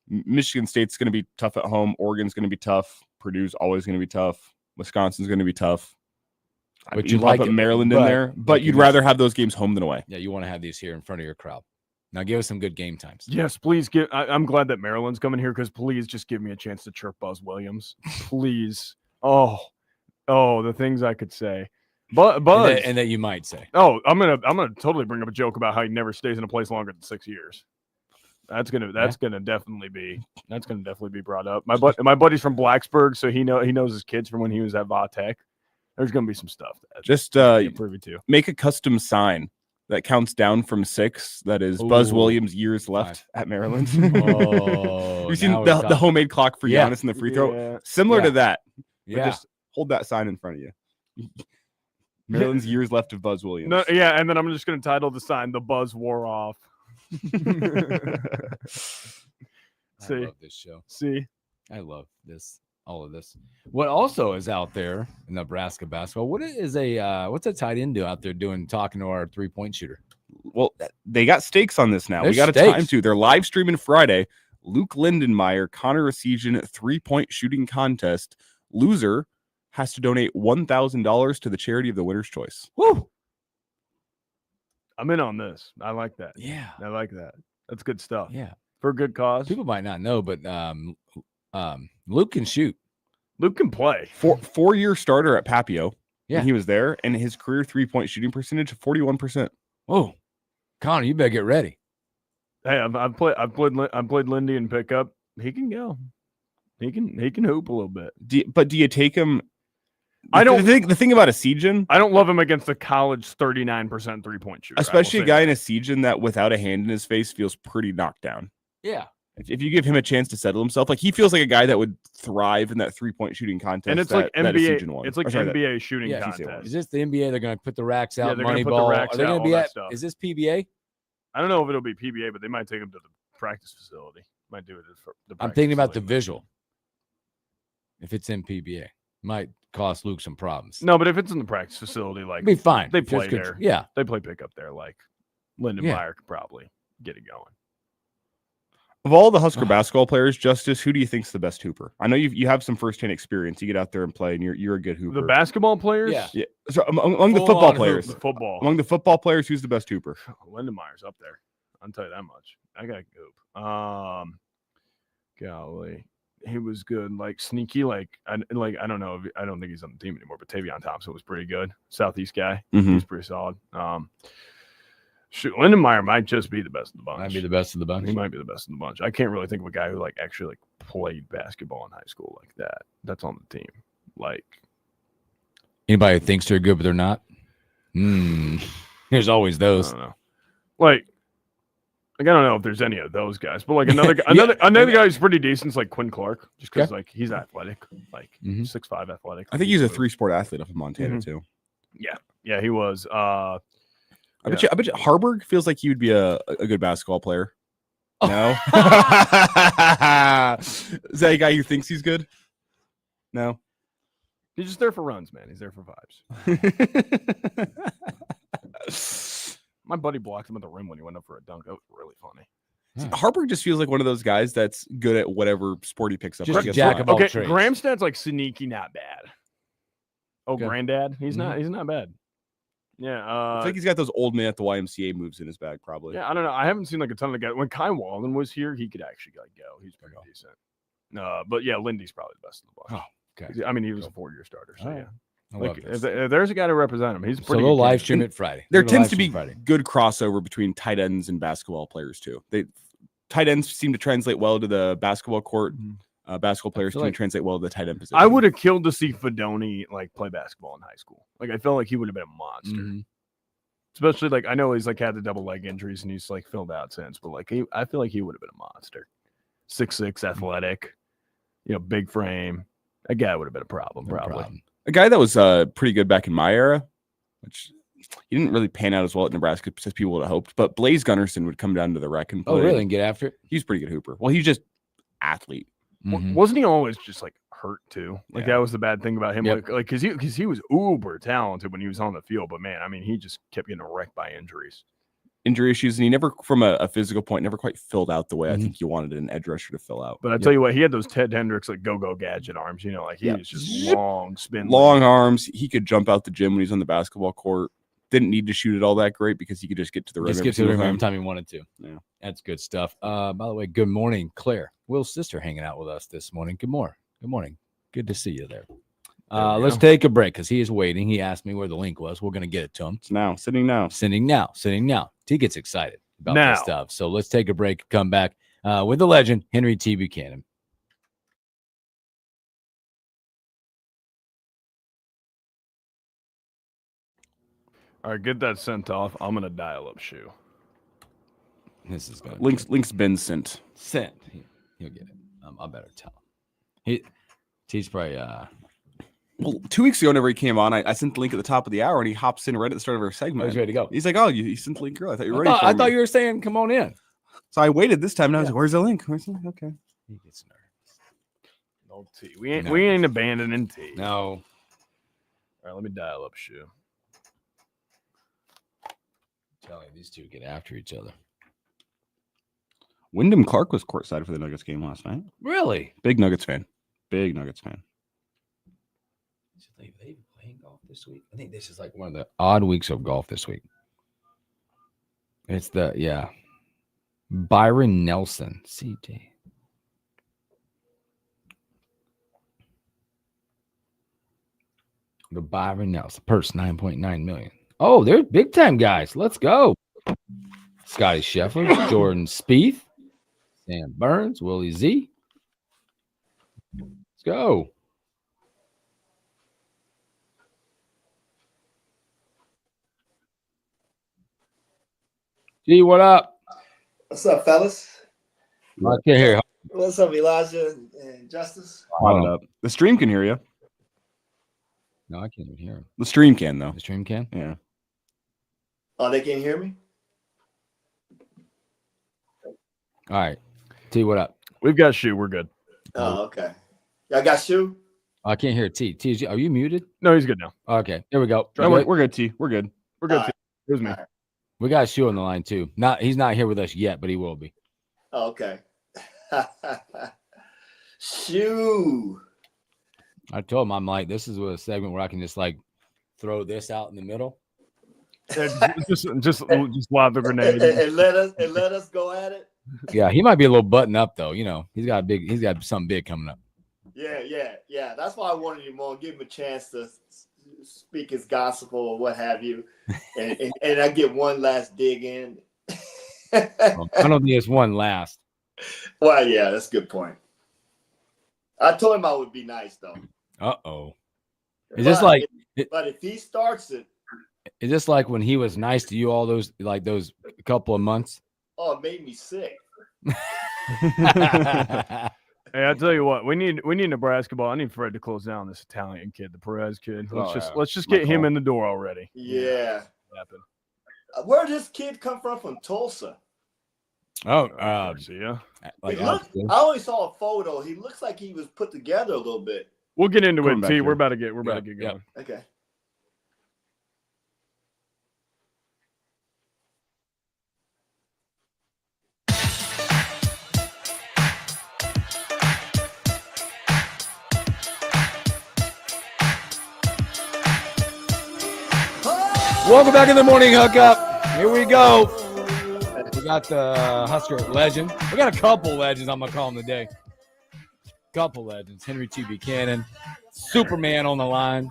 Michigan State's going to be tough at home. Oregon's going to be tough. Purdue's always going to be tough. Wisconsin's going to be tough. But you like Maryland in there, but you'd rather have those games home than away. Yeah, you want to have these here in front of your crowd. Now give us some good game times. Yes, please I'm glad that Maryland's coming here because please just give me a chance to chirp Buzz Williams. Please. Oh, Oh, the things I could say. But and that you might say. Oh, I'm gonna totally bring up a joke about how he never stays in a place longer than 6 years. That's gonna definitely be brought up. My buddy's from Blacksburg, so he knows his kids from when he was at Vatech. There's gonna be some stuff. Just privy to. Make a custom sign that counts down from 6. That is Buzz Williams' years left at Maryland. Oh, you've seen the homemade clock for Giannis in the free throw, similar to that. Yeah, just hold that sign in front of you. Maryland's years left of Buzz Williams. No, yeah, and then I'm just gonna title the sign "The Buzz Wore Off." I love this show. See, I love this. All of this. What also is out there in Nebraska basketball? What's a tight end do out there talking to our 3-point shooter? Well, they got stakes on this now. There's we got a stakes. time to. They're live streaming Friday. Luke Lindenmeyer, Connor Essegian 3-point shooting contest. Loser has to donate $1,000 to the charity of the winner's choice. Woo! I'm in on this. I like that. Yeah, I like that. That's good stuff. Yeah, for a good cause. People might not know, but Luke can shoot. Luke can play. 4-year starter at Papio. Yeah, when he was there, and his career 3-point shooting percentage 41%. Oh, Connor, you better get ready. Hey, I've played Lindy in pickup. He can go. He can hoop a little bit. Do you take him? I don't think the thing about Essegian, I don't love him against the college 39% 3-point shooter. especially a guy in Essegian that without a hand in his face feels pretty knocked down. Yeah. If you give him a chance to settle himself, like he feels like a guy that would thrive in that 3-point shooting contest. And it's that, like that NBA. Essegian won. It's like NBA shooting contest. Is this the NBA? They're going to put the racks out, they're gonna put the Moneyball. racks Are they out, going to be all that at? stuff. Is this PBA? I don't know if it'll be PBA, but they might take him to the practice facility. Might do it for the. I'm thinking about the visual. If it's in PBA, might cost Luke some problems. No, but if it's in the practice facility, like be fine. They Just play good- there. yeah. they play pickup there. Like Lindenmeyer could probably get it going. Of all the Husker basketball players, Justice, who do you think's the best hooper? I know you have some firsthand experience. You get out there and play, and you're a good hooper. The basketball players, yeah. So among the Full football on players, hoop, football. among the football players, who's the best hooper? Lindenmeyer's up there. I'll tell you that much. I got goop. Golly, he was good. Like sneaky. I don't know. I don't think he's on the team anymore. But Tavion Thompson was pretty good. Southeast guy. Mhm. He's pretty solid. Lindenmeyer might just be the best of the bunch. Might be the best of the bunch. He might be the best of the bunch. I can't really think of a guy who actually played basketball in high school like that. That's on the team. Anybody who thinks they're good but they're not. There's always those. I don't know. I don't know if there's any of those guys, but another guy who's pretty decent is Quinn Clark, just because he's athletic, 6'5" athletic. I think he's a 3-sport athlete up in Montana too. Yeah, he was. I bet you Harburg feels like he would be a good basketball player. No, is that a guy who thinks he's good? No, he's just there for runs, man. He's there for vibes. My buddy blocked him at the rim when he went up for a dunk. That was really funny. Harburg just feels like one of those guys that's good at whatever sport he picks up. Just jack of all trades. Gramstad's sneaky, not bad. Oh, Good. Granddad, he's not bad. Yeah, I think he's got those old man at the YMCA moves in his bag, probably. Yeah, I don't know. I haven't seen a ton of guys. When Kai Walden was here, he could actually go. He's pretty decent. But yeah, Lindy's probably the best of the bunch. Oh, okay. I mean, he was a 4-year starter, so All yeah. right. I love this. If there's a guy to represent him, he's So pretty. we'll good live kid. stream it Friday. There We're tends live to be stream Friday. good crossover between tight ends and basketball players too. Tight ends seem to translate well to the basketball court. Basketball players feel seem like- to translate well to the tight end position. I would have killed to see Fedoni play basketball in high school. I felt like he would have been a monster. Mm-hmm. Especially I know he's had the double leg injuries and he's filled out since, but I feel like he would have been a monster. 6'6", athletic, big frame. That guy would have been a problem, probably. A guy that was pretty good back in my era, which he didn't really pan out as well at Nebraska as people would have hoped. But Blaze Gunnarsson would come down to the rec and play. Oh, really? And get after it? He's a pretty good hooper. Well, he's just athlete. Wasn't he always just hurt too? Yeah. That was the bad thing about him. Yep. Because he was uber talented when he was on the field, but man, I mean, he just kept getting wrecked by injuries. Injury issues, and he never, from a physical point, never quite filled out the way I think you wanted an edge rusher to fill out. But I tell you what, he had those Ted Hendricks go-go gadget arms. He was just long spin, long arms. He could jump out the gym when he's on the basketball court. Didn't need to shoot it all that great because he could just get to the rim. Just get to the rim every time he time. wanted to. Yeah. That's good stuff. By the way, good morning, Claire. Will's sister hanging out with us this morning. Good morning. Good morning. Good to see you there. Let's take a break because he is waiting. He asked me where the link was. We're going to get it to him. It's now. Sitting now. Sitting now. He gets excited about Now. this stuff. So let's take a break. Come back with the legend, Henry T. Buchanan. All right, get that sent off. I'm gonna dial up Shoe. This is going. Link's been sent. Sent. He'll get it. I better tell him. He's probably. Well, 2 weeks ago, whenever he came on, I sent the link at the top of the hour, and he hops in right at the start of our segment. He's ready to go. He's like, "Oh, you sent the link early. I thought you were ready." I thought you were saying, "Come on in." So I waited this time, and I was like, "Where's the link? Where's the link?" Okay. He gets nervous. No T. We ain't abandoning T. No. All right, let me dial up Shoe. I'm telling you, these two get after each other. Wyndham Clark was courtside for the Nuggets game last night. Really? Big Nuggets fan. Big Nuggets fan. They even playing golf this week? I think this is like one of the odd weeks of golf this week. It's Byron Nelson, CT. The Byron Nelson purse, $9.9 million. Oh, they're big time guys. Let's go. Scotty Scheffler, Jordan Spieth, Sam Burns, Willie Z. Let's go. G, what up? What's up, fellas? I can't hear you. What's up, Elijah and Justice? Hold up. The stream can hear you. No, I can't even hear him. The stream can, though. The stream can? Yeah. Oh, they can't hear me? All right. T, what up? We've got Shoe. We're good. Oh, okay. Y'all got Shoe? I can't hear T. T, are you muted? No, he's good now. Okay, there we go. No, we're good, T. We're good. We're good. All T. It was me. All right. We got Shoe on the line too. He's not here with us yet, but he will be. Oh, okay. Shoe. I told him, I'm like, this is a segment where I can just like throw this out in the middle. Just lob the grenade. and let us go at it. Yeah, he might be a little button up though. You know, he's got something big coming up. Yeah. That's why I wanted him on. Give him a chance to speak his gospel or what have you, and I get one last dig in. I don't think it's one last. Well, yeah, that's a good point. I told him I would be nice though. Uh-oh. But if he starts it, is this like when he was nice to you all those couple of months? Oh, it made me sick. Hey, I tell you what, we need Nebraska ball. I need Fred to close down this Italian kid, the Perez kid. Let's just get him in the door already. Yeah. Where did this kid come from Tulsa? Oh, yeah. I only saw a photo. He looks like he was put together a little bit. We'll get into it, T. We're about to get going. Yeah. Okay. Welcome back in the morning hookup. Here we go. We got the Husker legend. We got a couple legends. I'm gonna call them today. Couple legends. Henry T. Buchanan, Superman on the line.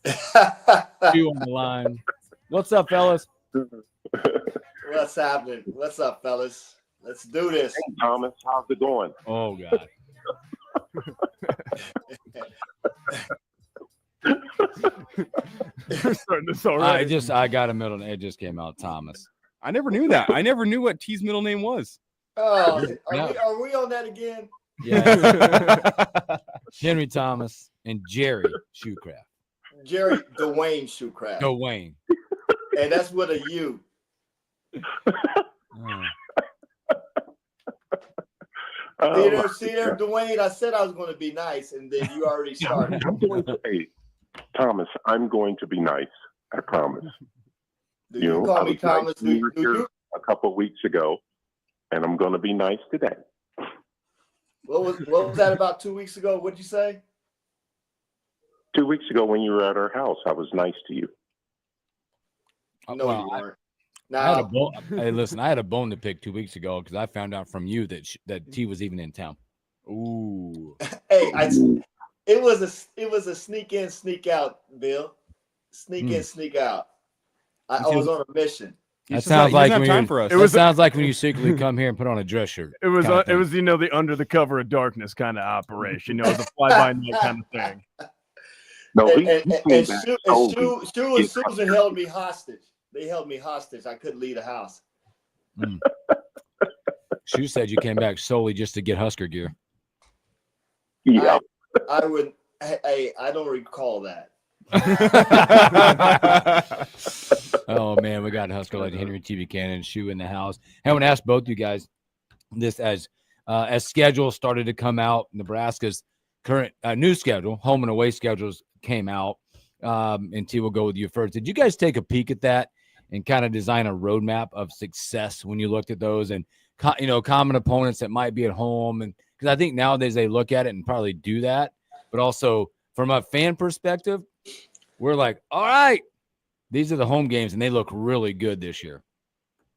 Two on the line. What's up, fellas? What's happening? What's up, fellas? Let's do this. Hey, Thomas, how's it going? Oh God. I got a middle name. It just came out, Thomas. I never knew that. I never knew what T's middle name was. Oh, are we on that again? Yeah. Henry Thomas and Jerry Shoecraft. Jerry Dwayne Shoecraft. Dwayne. And that's with a U. See there, Dwayne. I said I was going to be nice, and then you already started. Hey, Thomas, I'm going to be nice. I promise. Do you call me Thomas? You were here a couple of weeks ago, and I'm going to be nice today. What was that about 2 weeks ago? What'd you say? 2 weeks ago when you were at our house, I was nice to you. No, you weren't. Hey, listen, I had a bone to pick 2 weeks ago because I found out from you that T was even in town. Ooh. Hey, It was a sneak in, sneak out, Bill. Sneak in, sneak out. I was on a mission. That sounds like when sounds like when you secretly come here and put on a dress shirt. It was kinda thing. the under the cover of darkness kind of operation. It was a fly by night kind of thing. No, And Susan held me hostage. They held me hostage. I couldn't leave the house. Sue said you came back solely just to get Husker gear. Yeah. I don't recall that. Oh man, we got Husker legend Henry T. Buchanan, Sue in the house. I want to ask both you guys this as schedules started to come out. Nebraska's current new schedule, home and away schedules came out. And T will go with you first. Did you guys take a peek at that and kind of design a roadmap of success when you looked at those and common opponents that might be at home? And because I think nowadays they look at it and probably do that, but also from a fan perspective, we're like, all right, these are the home games, and they look really good this year.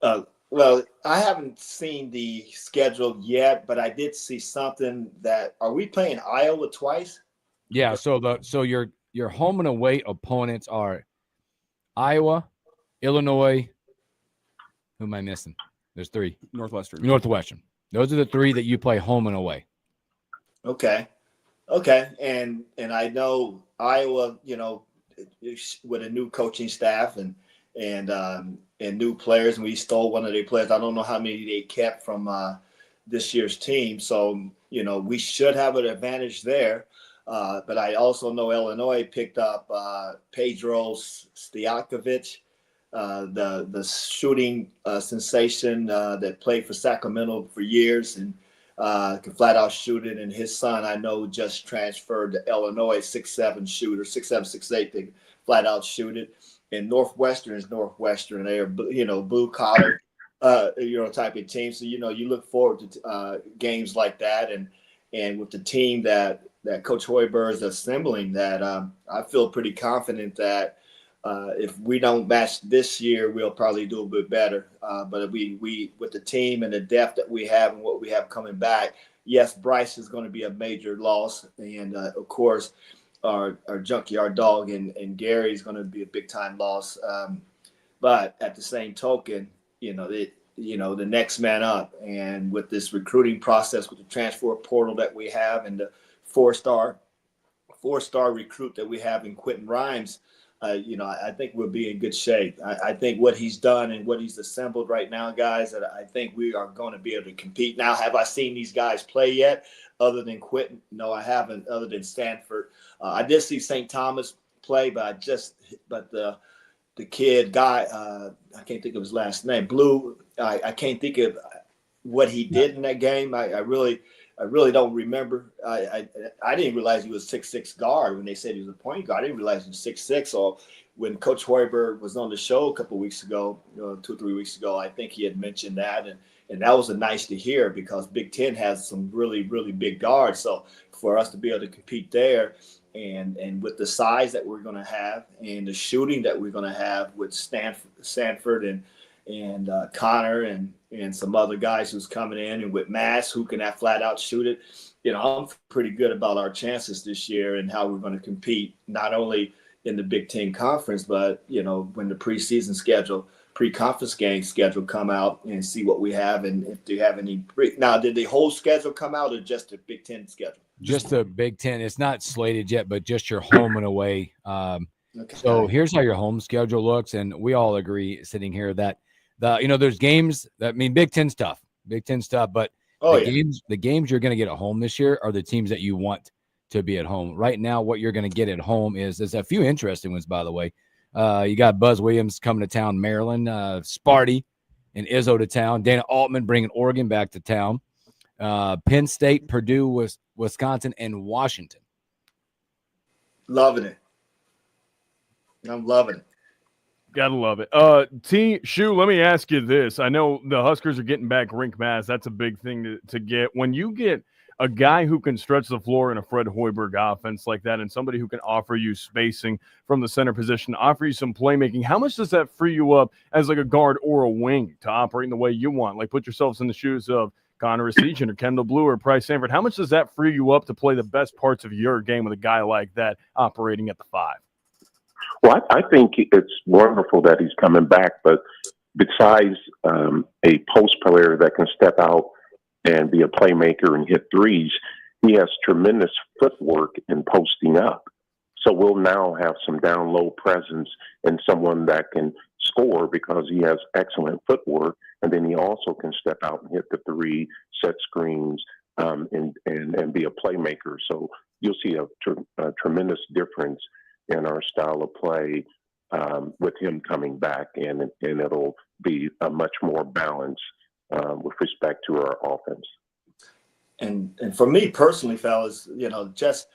Well, I haven't seen the schedule yet, but I did see something that are we playing Iowa twice? Yeah. So your home and away opponents are Iowa, Illinois. Who am I missing? There's three. Northwestern. Those are the three that you play home and away. Okay. And I know Iowa, with a new coaching staff and new players, and we stole one of their players. I don't know how many they kept from this year's team. So, we should have an advantage there. But I also know Illinois picked up Pedro Stojakovic, the shooting sensation that played for Sacramento for years and can flat out shoot it. And his son, I know, just transferred to Illinois, 6'7" shooter, 6'7", 6'8", they flat out shoot it. And Northwestern is Northwestern. They're, blue collar, type of team. So, you look forward to games like that. And with the team that Coach Hoiberg is assembling, that I feel pretty confident that if we don't match this year, we'll probably do a bit better. But we with the team and the depth that we have and what we have coming back, yes, Bryce is going to be a major loss. And, of course, our junkyard dog and Gary is going to be a big-time loss. But at the same token, the next man up. And with this recruiting process, with the transfer portal that we have and the four-star recruit that we have in Quentin Rhymes, I think we'll be in good shape. I think what he's done and what he's assembled right now, guys, that I think we are going to be able to compete. Now, have I seen these guys play yet other than Quentin? No, I haven't, other than Stanford. I did see St. Thomas play, but the kid guy, I can't think of his last name, Blue. I can't think of what he did in that game. I really don't remember. I didn't realize he was 6'6" guard when they said he was a point guard. I didn't realize he was 6'6". So when Coach Hoiberg was on the show a couple of weeks ago, 2 or 3 weeks ago, I think he had mentioned that, and that was nice to hear because Big Ten has some really, really big guards. So for us to be able to compete there, and with the size that we're going to have and the shooting that we're going to have with Stanford and Connor and some other guys who's coming in, and with Mass who can flat out shoot it, I'm pretty good about our chances this year and how we're going to compete, not only in the Big Ten Conference, but when the preseason schedule, pre-conference game schedule come out, and see what we have and if they have any. Now, did the whole schedule come out or just the Big Ten schedule? Just the Big Ten. It's not slated yet, but just your home and away. Okay. So here's how your home schedule looks, and we all agree sitting here that there's games that Big Ten's tough, but the games you're going to get at home this year are the teams that you want to be at home. Right now, what you're going to get at home is a few interesting ones, by the way. You got Buzz Williams coming to town, Maryland, Sparty and Izzo to town, Dana Altman bringing Oregon back to town, Penn State, Purdue, Wisconsin, and Washington. Loving it. I'm loving it. Gotta love it. Shu, let me ask you this. I know the Huskers are getting back rink mass. That's a big thing to get. When you get a guy who can stretch the floor in a Fred Hoiberg offense like that, and somebody who can offer you spacing from the center position, offer you some playmaking, how much does that free you up as like a guard or a wing to operate in the way you want? Like, put yourselves in the shoes of Connor Essegian or Kendall Blue or Price Sanford. How much does that free you up to play the best parts of your game with a guy like that operating at the 5? Well, I think it's wonderful that he's coming back, but besides a post player that can step out and be a playmaker and hit threes, he has tremendous footwork in posting up. So we'll now have some down low presence and someone that can score because he has excellent footwork, and then he also can step out and hit the 3, set screens, and be a playmaker. So you'll see a tremendous difference in our style of play with him coming back, and it'll be a much more balance with respect to our offense. And for me personally, fellas, just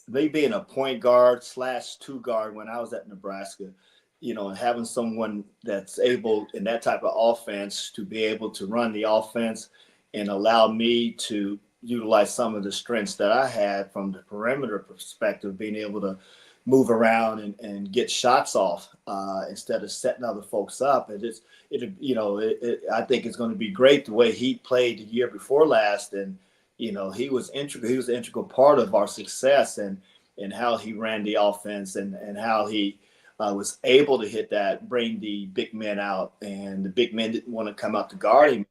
me being a point guard / 2 guard when I was at Nebraska, and having someone that's able in that type of offense to be able to run the offense and allow me to utilize some of the strengths that I had from the perimeter perspective, being able to move around and get shots off instead of setting other folks up. I think it's going to be great the way he played the year before last, and he was integral. He was an integral part of our success and how he ran the offense and how he was able to hit that, bring the big men out, and the big men didn't want to come out to guard him.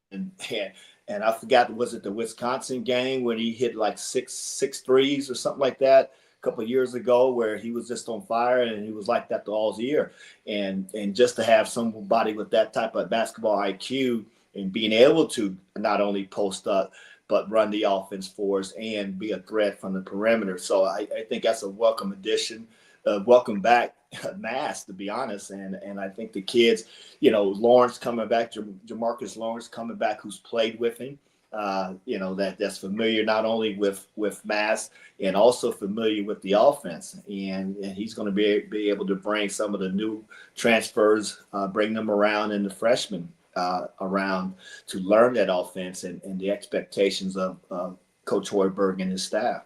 And I forgot, was it the Wisconsin game when he hit like six threes or something like that a couple of years ago, where he was just on fire, and he was like that all year. And just to have somebody with that type of basketball IQ and being able to not only post up, but run the offense for us and be a threat from the perimeter. So I think that's a welcome addition. Welcome back, Mass, to be honest. And I think the kids, Lawrence coming back, Jamarcus Lawrence coming back, who's played with him, that's familiar not only with Mass and also familiar with the offense. And he's going to be able to bring some of the new transfers, bring them around, and the freshmen around to learn that offense and the expectations of Coach Hoiberg and his staff.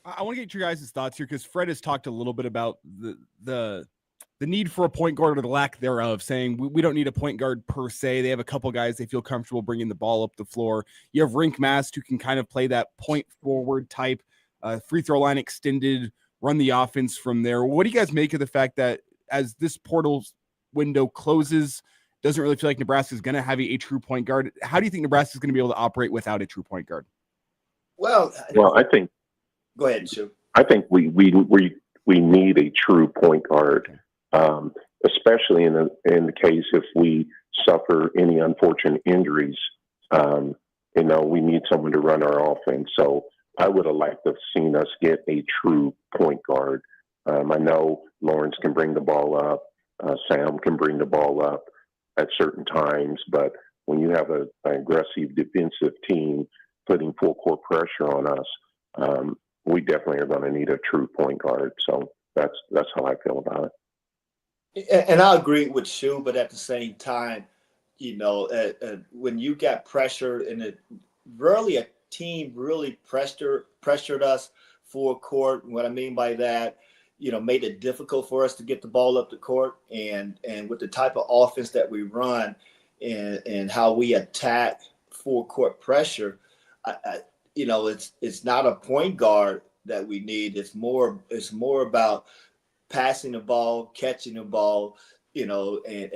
I want to get your guys' thoughts here, because Fred has talked a little bit about the need for a point guard or the lack thereof, saying we don't need a point guard per se. They have a couple guys they feel comfortable bringing the ball up the floor. You have Rink Mast, who can kind of play that point forward type, free throw line extended, run the offense from there. What do you guys make of the fact that as this portal window closes, doesn't really feel like Nebraska is going to have a true point guard? How do you think Nebraska is going to be able to operate without a true point guard? Well, I think. Go ahead, Shu. I think we need a true point guard, especially in the case if we suffer any unfortunate injuries. We need someone to run our offense. So I would have liked to have seen us get a true point guard. I know Lawrence can bring the ball up. Sam can bring the ball up at certain times, but when you have an aggressive defensive team putting full court pressure on us, we definitely are going to need a true point guard. So that's how I feel about it. And I agree with Shu, but at the same time, when you got pressure and a team really pressured us full court. What I mean by that, made it difficult for us to get the ball up the court, and with the type of offense that we run and how we attack full court pressure, it's not a point guard that we need. It's more about passing the ball, catching the ball, and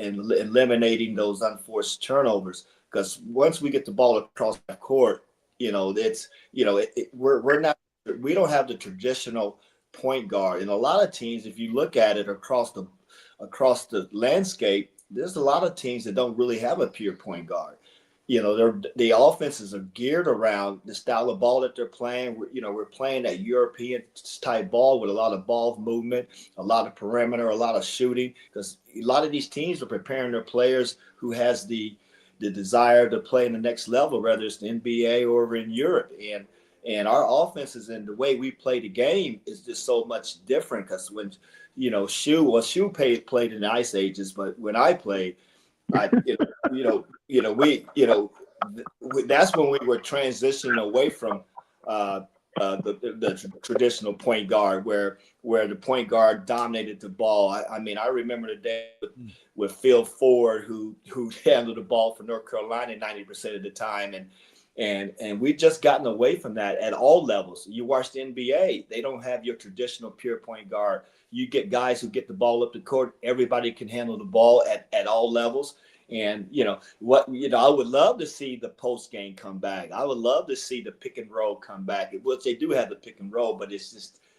eliminating those unforced turnovers. Because once we get the ball across the court, we don't have the traditional point guard. And a lot of teams, if you look at it across the landscape, there's a lot of teams that don't really have a pure point guard. The offenses are geared around the style of ball that they're playing. We're playing that European type ball with a lot of ball movement, a lot of perimeter, a lot of shooting, because a lot of these teams are preparing their players who has the desire to play in the next level, whether it's the NBA or over in Europe. And our offenses and the way we play the game is just so much different, because when, Shu played in the Ice Ages, but when I played, that's when we were transitioning away from the traditional point guard, where the point guard dominated the ball. I remember the day with Phil Ford, who handled the ball for North Carolina 90% of the time, And we've just gotten away from that at all levels. You watch the NBA, they don't have your traditional pure point guard. You get guys who get the ball up the court. Everybody can handle the ball at all levels. And I would love to see the post game come back. I would love to see the pick and roll come back. Which they do have the pick and roll, but it's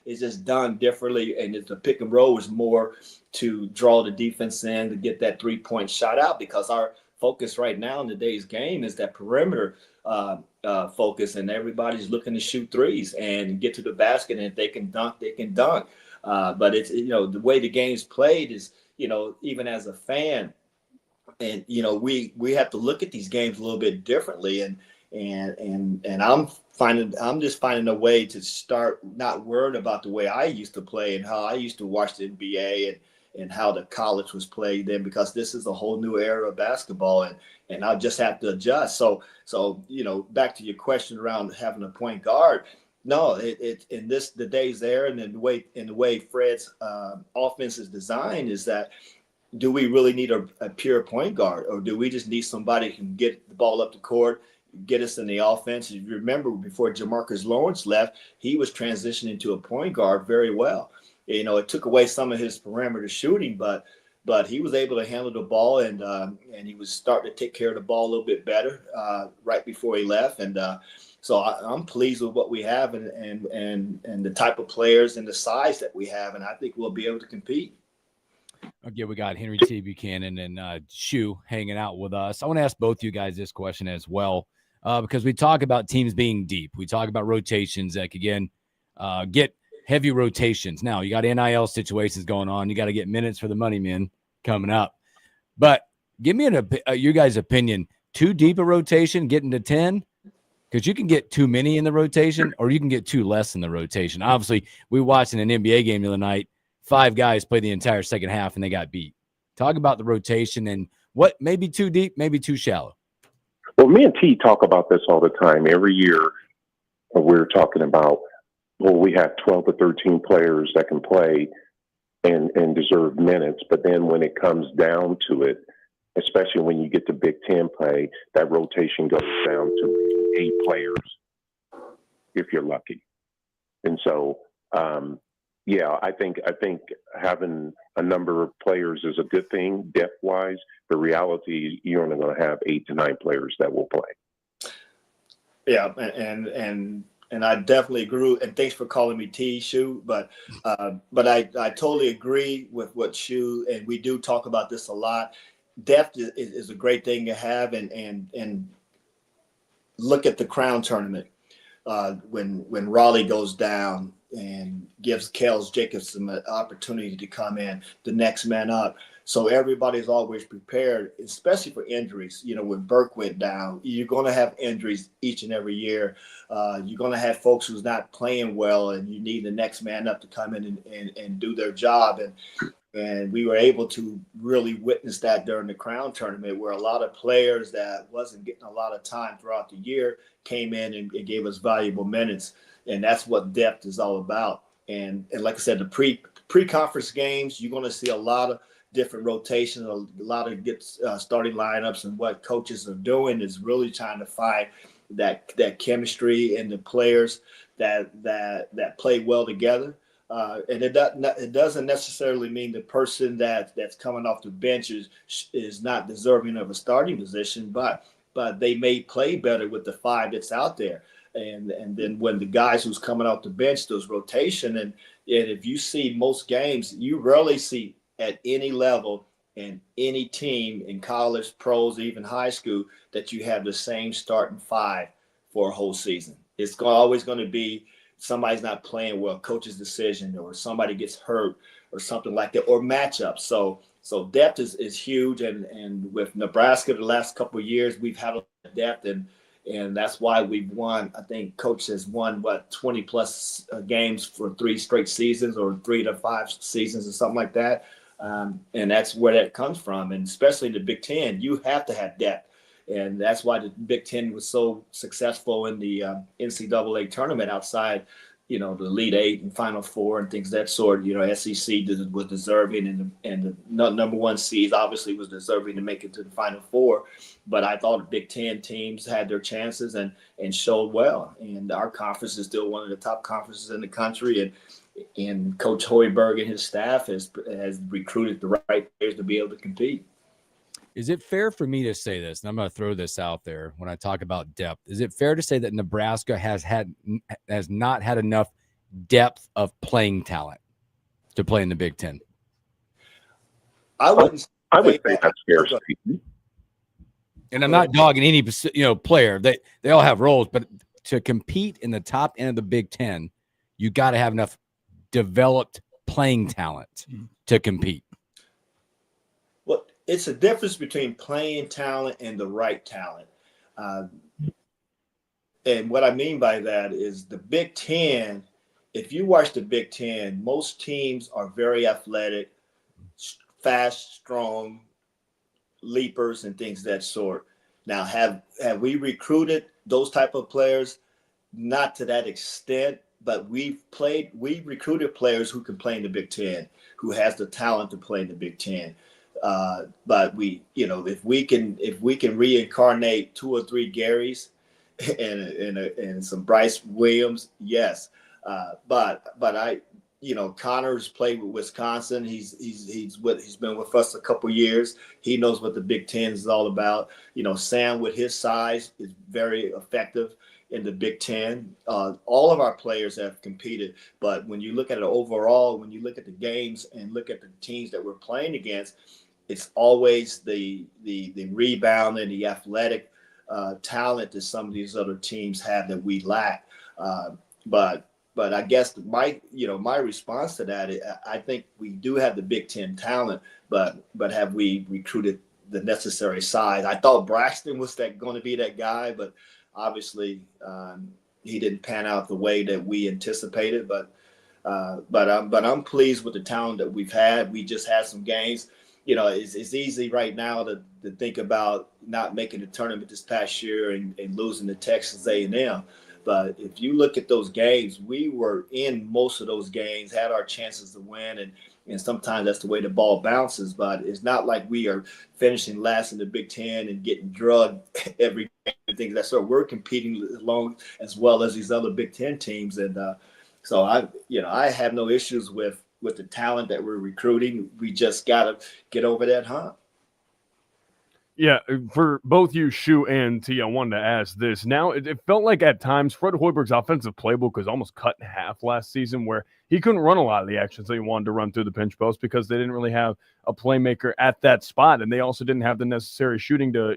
just done differently. And the pick and roll is more to draw the defense in to get that 3-point shot out, because our focus right now in today's game is that perimeter focus, and everybody's looking to shoot threes and get to the basket. And if they can dunk, they can dunk. But it's the way the game's played is even as a fan, and we have to look at these games a little bit differently. And I'm just finding a way to start not worrying about the way I used to play and how I used to watch the NBA and how the college was played then, because this is a whole new era of basketball, and I just have to adjust. So back to your question around having a point guard. No, the days there, and then the way Fred's offense is designed is that, do we really need a pure point guard, or do we just need somebody who can get the ball up the court, get us in the offense? If you remember, before Jamarcus Lawrence left, he was transitioning to a point guard very well. It took away some of his perimeter shooting, but he was able to handle the ball, and he was starting to take care of the ball a little bit better right before he left. And so I'm pleased with what we have and the type of players and the size that we have, and I think we'll be able to compete. Okay, we got Henry T. Buchanan and Shu hanging out with us. I want to ask both you guys this question as well, because we talk about teams being deep. We talk about rotations that, again, get heavy rotations. Now, you got NIL situations going on. You got to get minutes for the money men coming up. But give me your guys' opinion. Too deep a rotation, getting to 10? Because you can get too many in the rotation, or you can get too less in the rotation. Obviously, we watched in an NBA game the other night, 5 guys play the entire second half, and they got beat. Talk about the rotation and what may be too deep, maybe too shallow. Well, me and T talk about this all the time. Every year we're talking about, we have 12 or 13 players that can play and deserve minutes. But then when it comes down to it, especially when you get to Big Ten play, that rotation goes down to 8 players if you're lucky. And so, I think having a number of players is a good thing depth-wise. The reality, you're only going to have 8 to 9 players that will play. Yeah, and I definitely agree. And thanks for calling me T, Shu. But I totally agree with what Shu, and we do talk about this a lot. Depth is a great thing to have, and look at the Crown tournament when Raleigh goes down and gives Kels Jacobson an opportunity to come in, the next man up. So everybody's always prepared, especially for injuries. When Burke went down, you're going to have injuries each and every year. You're going to have folks who's not playing well, and you need the next man up to come in and do their job. And we were able to really witness that during the Crown tournament, where a lot of players that wasn't getting a lot of time throughout the year came in and gave us valuable minutes. And that's what depth is all about. And like I said, the pre-conference games, you're going to see a lot of different rotations, a lot of starting lineups, and what coaches are doing is really trying to find that chemistry in the players that play well together. And it doesn't necessarily mean the person that's coming off the bench is not deserving of a starting position, but they may play better with the 5 that's out there. And then when the guys who's coming off the bench, those rotation, and if you see most games, you rarely see at any level in any team in college, pros, even high school, that you have the same starting 5 for a whole season. It's always going to be somebody's not playing well, coach's decision, or somebody gets hurt or something like that, or matchups. So depth is huge, and with Nebraska the last couple of years, we've had a lot of depth, and that's why we've won. I think coach has won 20 plus games for 3 straight seasons, or 3 to 5 seasons, or something like that. And that's where that comes from. And especially in the Big Ten, you have to have depth. And that's why the Big Ten was so successful in the NCAA tournament outside the Elite Eight and Final Four and things of that sort. SEC was deserving, and the number one seeds obviously was deserving to make it to the Final Four. But I thought the Big Ten teams had their chances and showed well. And our conference is still one of the top conferences in the country. And Coach Hoiberg and his staff has recruited the right players to be able to compete. Is it fair for me to say this? And I'm going to throw this out there when I talk about depth. Is it fair to say that Nebraska has not had enough depth of playing talent to play in the Big Ten? I would say that's fair. And I'm not dogging any player. They all have roles, but to compete in the top end of the Big Ten, you got to have enough developed playing talent to compete. Well, it's a difference between playing talent and the right talent. And what I mean by that is the Big Ten, if you watch the Big Ten, most teams are very athletic, fast, strong, leapers and things of that sort. Now, have we recruited those type of players? Not to that extent, but we recruited players who can play in the Big Ten, who has the talent to play in the Big Ten. But if we can reincarnate 2 or 3 Garys and some Bryce Williams, yes. But Connor's played with Wisconsin. He's been with us a couple years. He knows what the Big Ten is all about. Sam with his size is very effective in the Big Ten. All of our players have competed, but when you look at it overall, when you look at the games and look at the teams that we're playing against, it's always the rebound and the athletic talent that some of these other teams have that we lack. But I guess my response to that, I think we do have the Big Ten talent, but have we recruited the necessary size? I thought Braxton was going to be that guy, but obviously he didn't pan out the way that we anticipated. But I'm pleased with the talent that we've had. We just had some games. It's easy right now to think about not making the tournament this past year and losing to Texas A&M. But if you look at those games, we were in most of those games, had our chances to win, and sometimes that's the way the ball bounces. But it's not like we are finishing last in the Big Ten and getting drugged every game and things of that sort. We're competing along as well as these other Big Ten teams, and so I have no issues with the talent that we're recruiting. We just got to get over that hump. Yeah, for both you, Shu and T, I wanted to ask this. Now, it felt like at times Fred Hoiberg's offensive playbook was almost cut in half last season, where he couldn't run a lot of the actions that he wanted to run through the pinch post because they didn't really have a playmaker at that spot, and they also didn't have the necessary shooting to,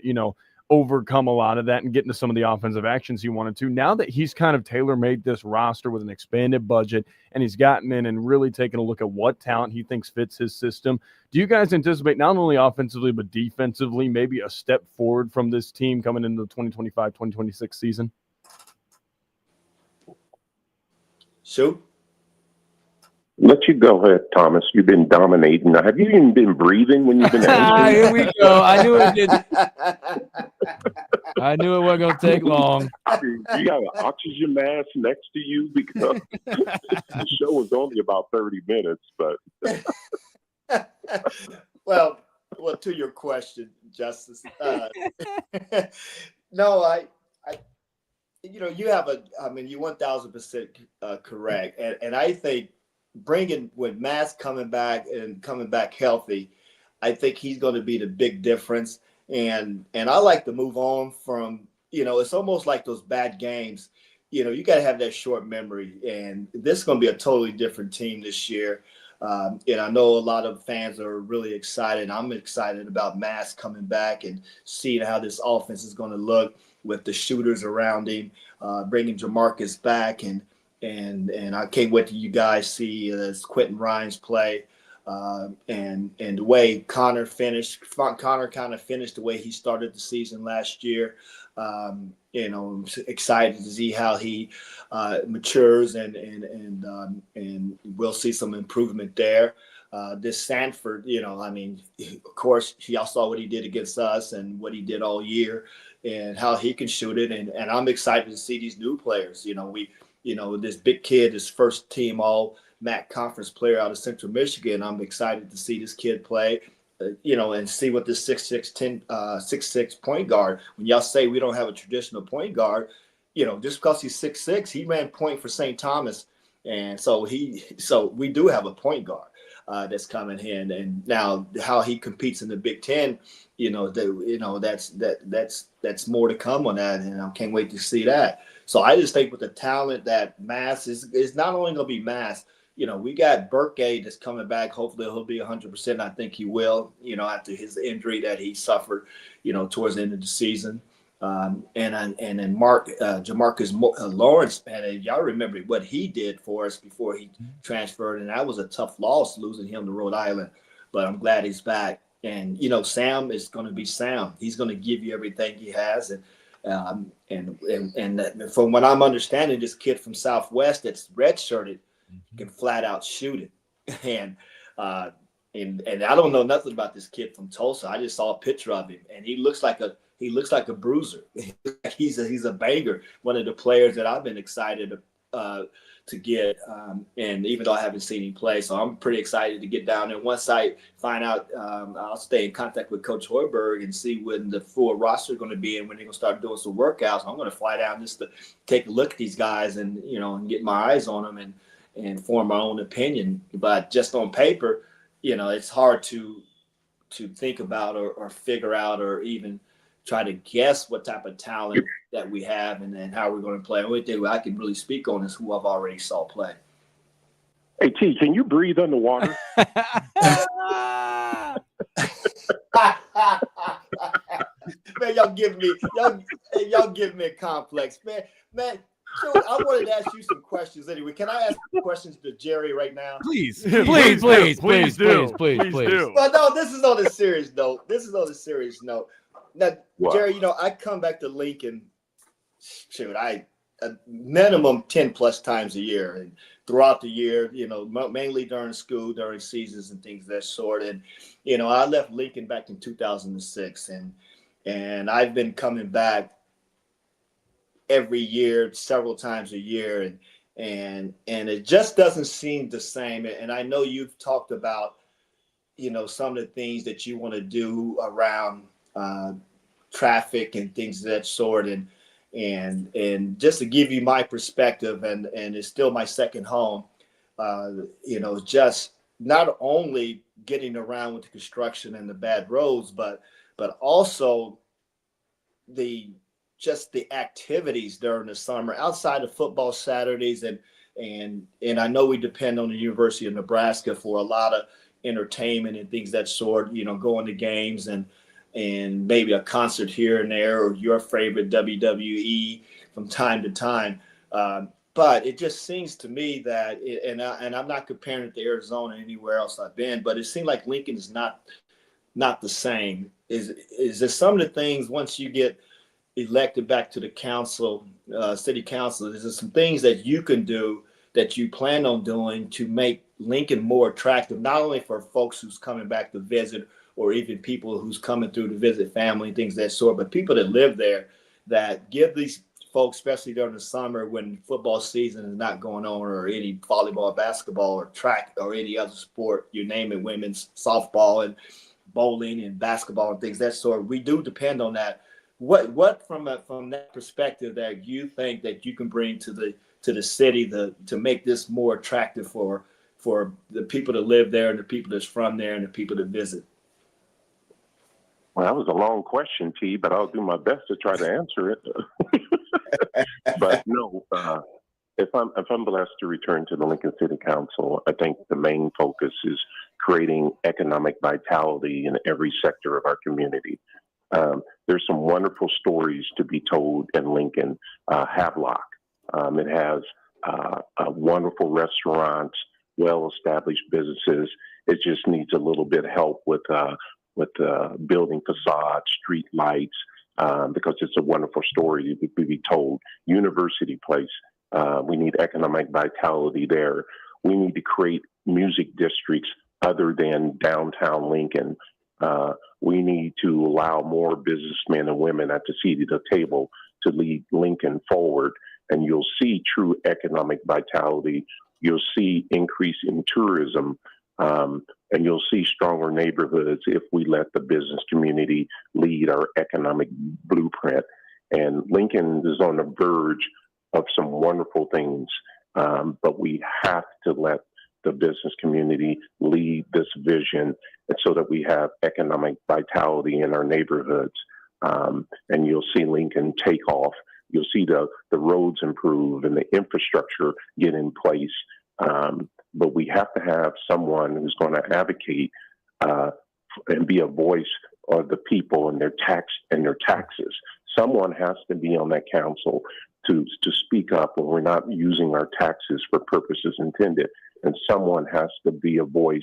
overcome a lot of that and get into some of the offensive actions he wanted to. Now that he's kind of tailor-made this roster with an expanded budget and he's gotten in and really taken a look at what talent he thinks fits his system, do you guys anticipate not only offensively but defensively maybe a step forward from this team coming into the 2025-2026 season? So, let you go ahead, Thomas. You've been dominating. Have you even been breathing when you've been answering? Here we go. I knew it did. I knew it wasn't going to take long. You got an oxygen mask next to you because the show was only about 30 minutes. But well, to your question, Justice. No, you have you 1,000% correct, and I think with Mass coming back healthy, I think he's going to be the big difference. And I like to move on from, it's almost like those bad games. You got to have that short memory. And this is going to be a totally different team this year. And I know a lot of fans are really excited. I'm excited about Mass coming back and seeing how this offense is going to look with the shooters around him, bringing Jamarcus back. And I can't wait till you guys see Quentin Ryan's play. And the way Connor kind of finished the way he started the season last year. I'm excited to see how he matures and we'll see some improvement there. This Sanford, of course, y'all saw what he did against us and what he did all year and how he can shoot it. And I'm excited to see these new players. this big kid, his first team all MAC conference player out of Central Michigan. I'm excited to see this kid play, and see what this 6'6" point guard. When y'all say we don't have a traditional point guard, just because he's 6'6", he ran point for St. Thomas, and so we do have a point guard that's coming in. And now how he competes in the Big Ten, that's more to come on that, and I can't wait to see that. So I just think with the talent that Mass is not only going to be Mass. We got Burkay that's coming back. Hopefully he'll be 100%. I think he will, after his injury that he suffered, towards the end of the season. And then Jamarcus Lawrence, man, y'all remember what he did for us before he transferred, and that was a tough loss losing him to Rhode Island. But I'm glad he's back. And Sam is going to be Sam. He's going to give you everything he has, and from what I'm understanding, this kid from Southwest that's redshirted can flat out shoot it. And I don't know nothing about this kid from Tulsa. I just saw a picture of him, and he looks like a bruiser. He's a banger. One of the players that I've been excited to get, and even though I haven't seen him play, so I'm pretty excited to get down there. Once I find out, I'll stay in contact with Coach Hoiberg and see when the full roster is going to be and when they're going to start doing some workouts. I'm going to fly down just to take a look at these guys and and get my eyes on them and form my own opinion. But just on paper, it's hard to think about or figure out or even try to guess what type of talent that we have and how we're going to play. The only thing I can really speak on is who I've already saw play. Hey, T, can you breathe underwater? Man, y'all give me a complex, man. So I wanted to ask you some questions anyway. Can I ask questions to Jerry right now? Please do. Well, no, this is on a serious note. Now, Wow. Jerry, I come back to Lincoln, a minimum 10 plus times a year, and throughout the year, mainly during school, during seasons and things of that sort. And, I left Lincoln back in 2006, and I've been coming back every year, several times a year, and it just doesn't seem the same. And I know you've talked about, some of the things that you want to do around traffic and things of that sort, and just to give you my perspective, and it's still my second home, just not only getting around with the construction and the bad roads, but also the activities during the summer outside of football Saturdays, and I know we depend on the University of Nebraska for a lot of entertainment and things of that sort, going to games and maybe a concert here and there, or your favorite WWE from time to time. But it just seems to me that, and I'm not comparing it to Arizona or anywhere else I've been, but it seems like Lincoln is not the same. Is there some of the things once you get elected back to the council, city council, is there some things that you can do that you plan on doing to make Lincoln more attractive, not only for folks who's coming back to visit or even people who's coming through to visit family and things of that sort, but people that live there, that give these folks, especially during the summer when football season is not going on, or any volleyball, basketball, or track, or any other sport, you name it, women's softball and bowling and basketball and things of that sort. We do depend on that. What from that perspective that you think that you can bring to the city to make this more attractive for the people that live there and the people that's from there and the people that visit? Well, that was a long question, T, but I'll do my best to try to answer it. But no, if I'm blessed to return to the Lincoln City Council, I think the main focus is creating economic vitality in every sector of our community. There's some wonderful stories to be told in Lincoln. Havelock, it has wonderful restaurants, well-established businesses. It just needs a little bit of help with building facades, street lights, because it's a wonderful story to be told. University Place, we need economic vitality there. We need to create music districts other than downtown Lincoln. We need to allow more businessmen and women at the seat of the table to lead Lincoln forward. and you'll see true economic vitality. You'll see increase in tourism, and you'll see stronger neighborhoods if we let the business community lead our economic blueprint. And Lincoln is on the verge of some wonderful things, but we have to let the business community lead this vision, and so that we have economic vitality in our neighborhoods. And you'll see Lincoln take off. You'll see the roads improve and the infrastructure get in place. But we have to have someone who's going to advocate and be a voice of the people and their taxes. Someone has to be on that council to speak up when we're not using our taxes for purposes intended. And someone has to be a voice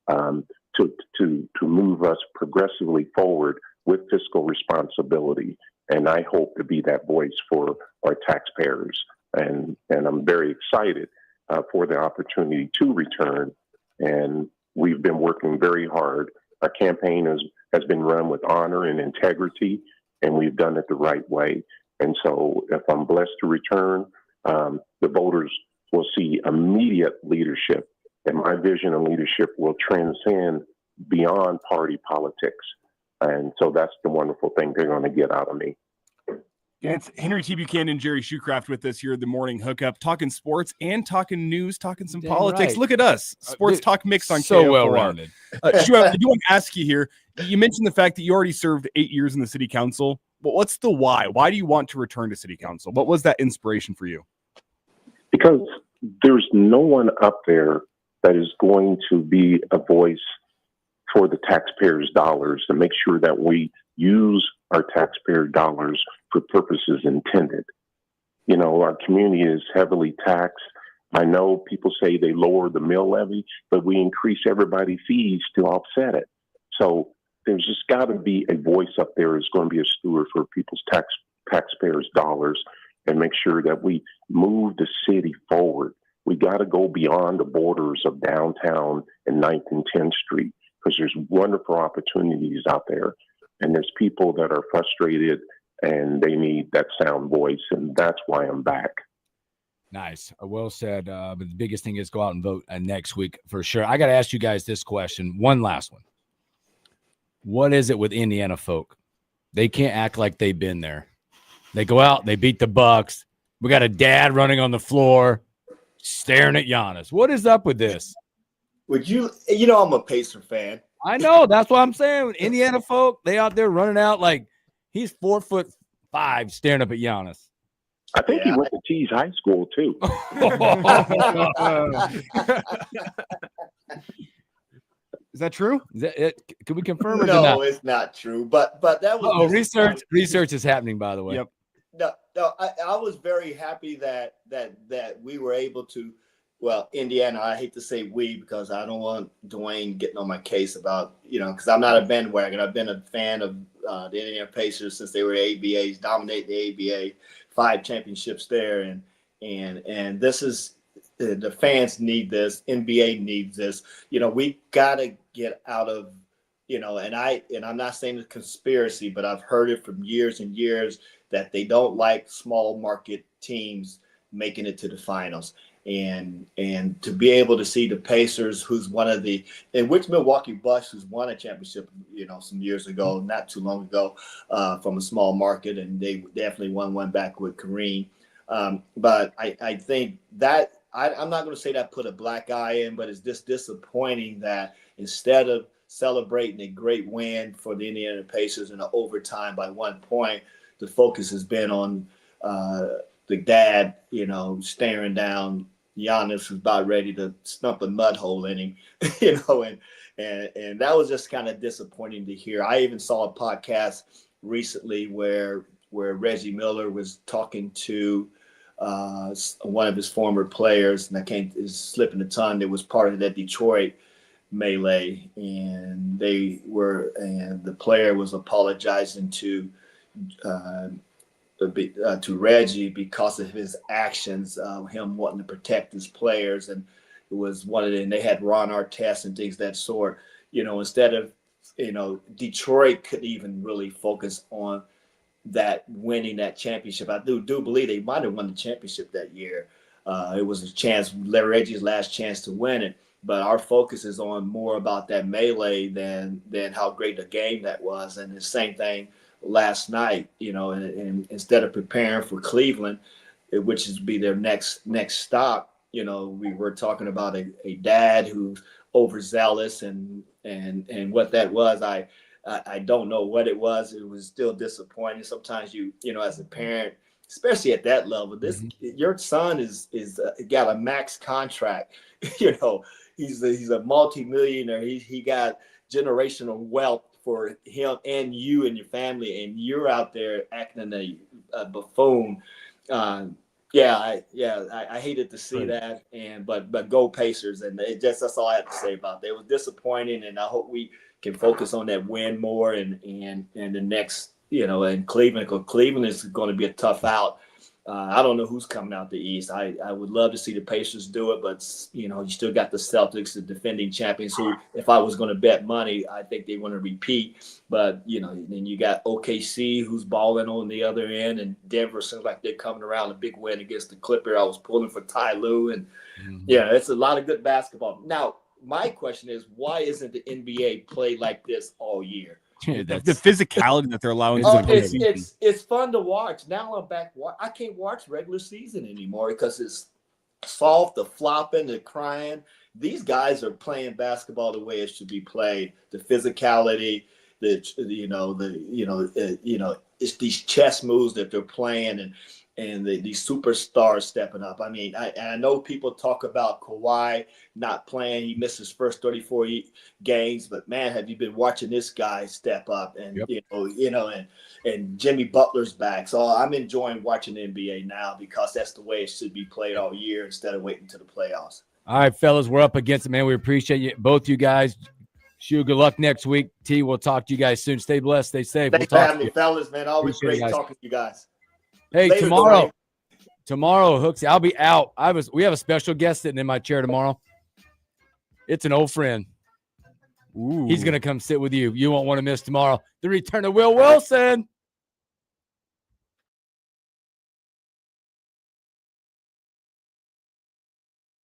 to move us progressively forward with fiscal responsibility. And I hope to be that voice for our taxpayers. And I'm very excited for the opportunity to return. And we've been working very hard. Our campaign has been run with honor and integrity, and we've done it the right way. And so if I'm blessed to return, the voters will see immediate leadership, and my vision of leadership will transcend beyond party politics. And so that's the wonderful thing they're going to get out of me. Yeah, it's Henry T. Buchanan and Jerry Shoecraft with us here at the Morning Hookup, talking sports and talking news, talking some politics. right. Look at us, sports talk mix on so KFOR. well-rounded. Shu, I do want to ask you here. You mentioned the fact that you already served 8 years in the city council, but what's the why? Why do you want to return to city council? What was that inspiration for you? Because there's no one up there that is going to be a voice for the taxpayers' dollars to make sure that we use our taxpayer dollars for purposes intended. You know, our community is heavily taxed. I know people say they lower the mill levy, but we increase everybody's fees to offset it. So there's just got to be a voice up there who's going to be a steward for people's taxpayers' dollars and make sure that we move the city forward. We got to go beyond the borders of downtown and 9th and 10th Street, because there's wonderful opportunities out there. And there's people that are frustrated and they need that sound voice. And that's why I'm back. Nice. Well said. But the biggest thing is go out and vote next week for sure. I got to ask you guys this question. One last one. What is it with Indiana folk? They can't act like they've been there. They go out, they beat the Bucks. We got a dad running on the floor, staring at Giannis. What is up with this? Would you know, I'm a Pacer fan. I know. That's what I'm saying. Indiana folk, they out there running out like he's 4'5" staring up at Giannis. I think he went to Tees High School too. Is that true? Can we confirm or no, not? it's not true. But that was research is happening, by the way. Yep. No, I was very happy that we were able to. Well, Indiana, I hate to say we because I don't want Dwayne getting on my case about, because I'm not a bandwagon. I've been a fan of the Indiana Pacers since they were ABAs, dominate the ABA, 5 championships there. And this is, the fans need this. NBA needs this. We got to get out of, and I'm not saying it's conspiracy, but I've heard it from years and years that they don't like small market teams making it to the finals. And to be able to see the Pacers, who's one of the, in which Milwaukee Bucks, who's won a championship, some years ago, not too long ago, from a small market, and they definitely won one back with Kareem. But I think that I'm not going to say that put a black eye in, but it's just disappointing that instead of celebrating a great win for the Indiana Pacers in an overtime by 1 point, the focus has been on the dad, staring down Giannis, who's about ready to stump a mud hole in him, and that was just kind of disappointing to hear. I even saw a podcast recently where Reggie Miller was talking to one of his former players, and is slipping the tongue. That was part of that Detroit melee, and the player was apologizing to Reggie because of his actions, him wanting to protect his players, and it was and they had Ron Artest and things of that sort. Instead of Detroit couldn't even really focus on winning that championship. I do believe they might have won the championship that year. It was a chance, Larry Reggie's last chance to win it. But our focus is on more about that melee than how great a game that was. And the same thing last night, and instead of preparing for Cleveland, which is be their next stop, we were talking about a dad who's overzealous and what that was. I don't know what it was. It was still disappointing. Sometimes as a parent, especially at that level, your son is got a max contract. He's a multimillionaire. He got generational wealth for him and you and your family, and you're out there acting a buffoon. I hated to see that, but go Pacers, and that's all I have to say about that. It was disappointing, and I hope we can focus on that win more and the next, and Cleveland, because Cleveland is going to be a tough out. I don't know who's coming out the East. I would love to see the Pacers do it, but you still got the Celtics, the defending champions, who, if I was going to bet money, I think they want to repeat. But then you got OKC, who's balling on the other end, and Denver seems like they're coming around. A big win against the Clippers. I was pulling for Ty Lue, and it's a lot of good basketball. Now, my question is, why isn't the NBA played like this all year? The physicality that they're allowing. It's fun to watch. Now I'm back. I can't watch regular season anymore because it's soft, the flopping, the crying. These guys are playing basketball the way it should be played. The physicality, it's these chess moves that they're playing, and these superstars stepping up. I mean, I know people talk about Kawhi not playing. He missed his first 34 games, but man, have you been watching this guy step up? And and Jimmy Butler's back. So I'm enjoying watching the NBA now because that's the way it should be played all year instead of waiting to the playoffs. All right, fellas, we're up against it, man. We appreciate you, both you guys. Shu, good luck next week. T, we'll talk to you guys soon. Stay blessed, stay safe. Thanks for having me, fellas, man. Always great talking to you guys. Hey, Later, tomorrow, Hooksy, I'll be out. We have a special guest sitting in my chair tomorrow. It's an old friend. Ooh. He's going to come sit with you. You won't want to miss tomorrow. The return of Will Wilson.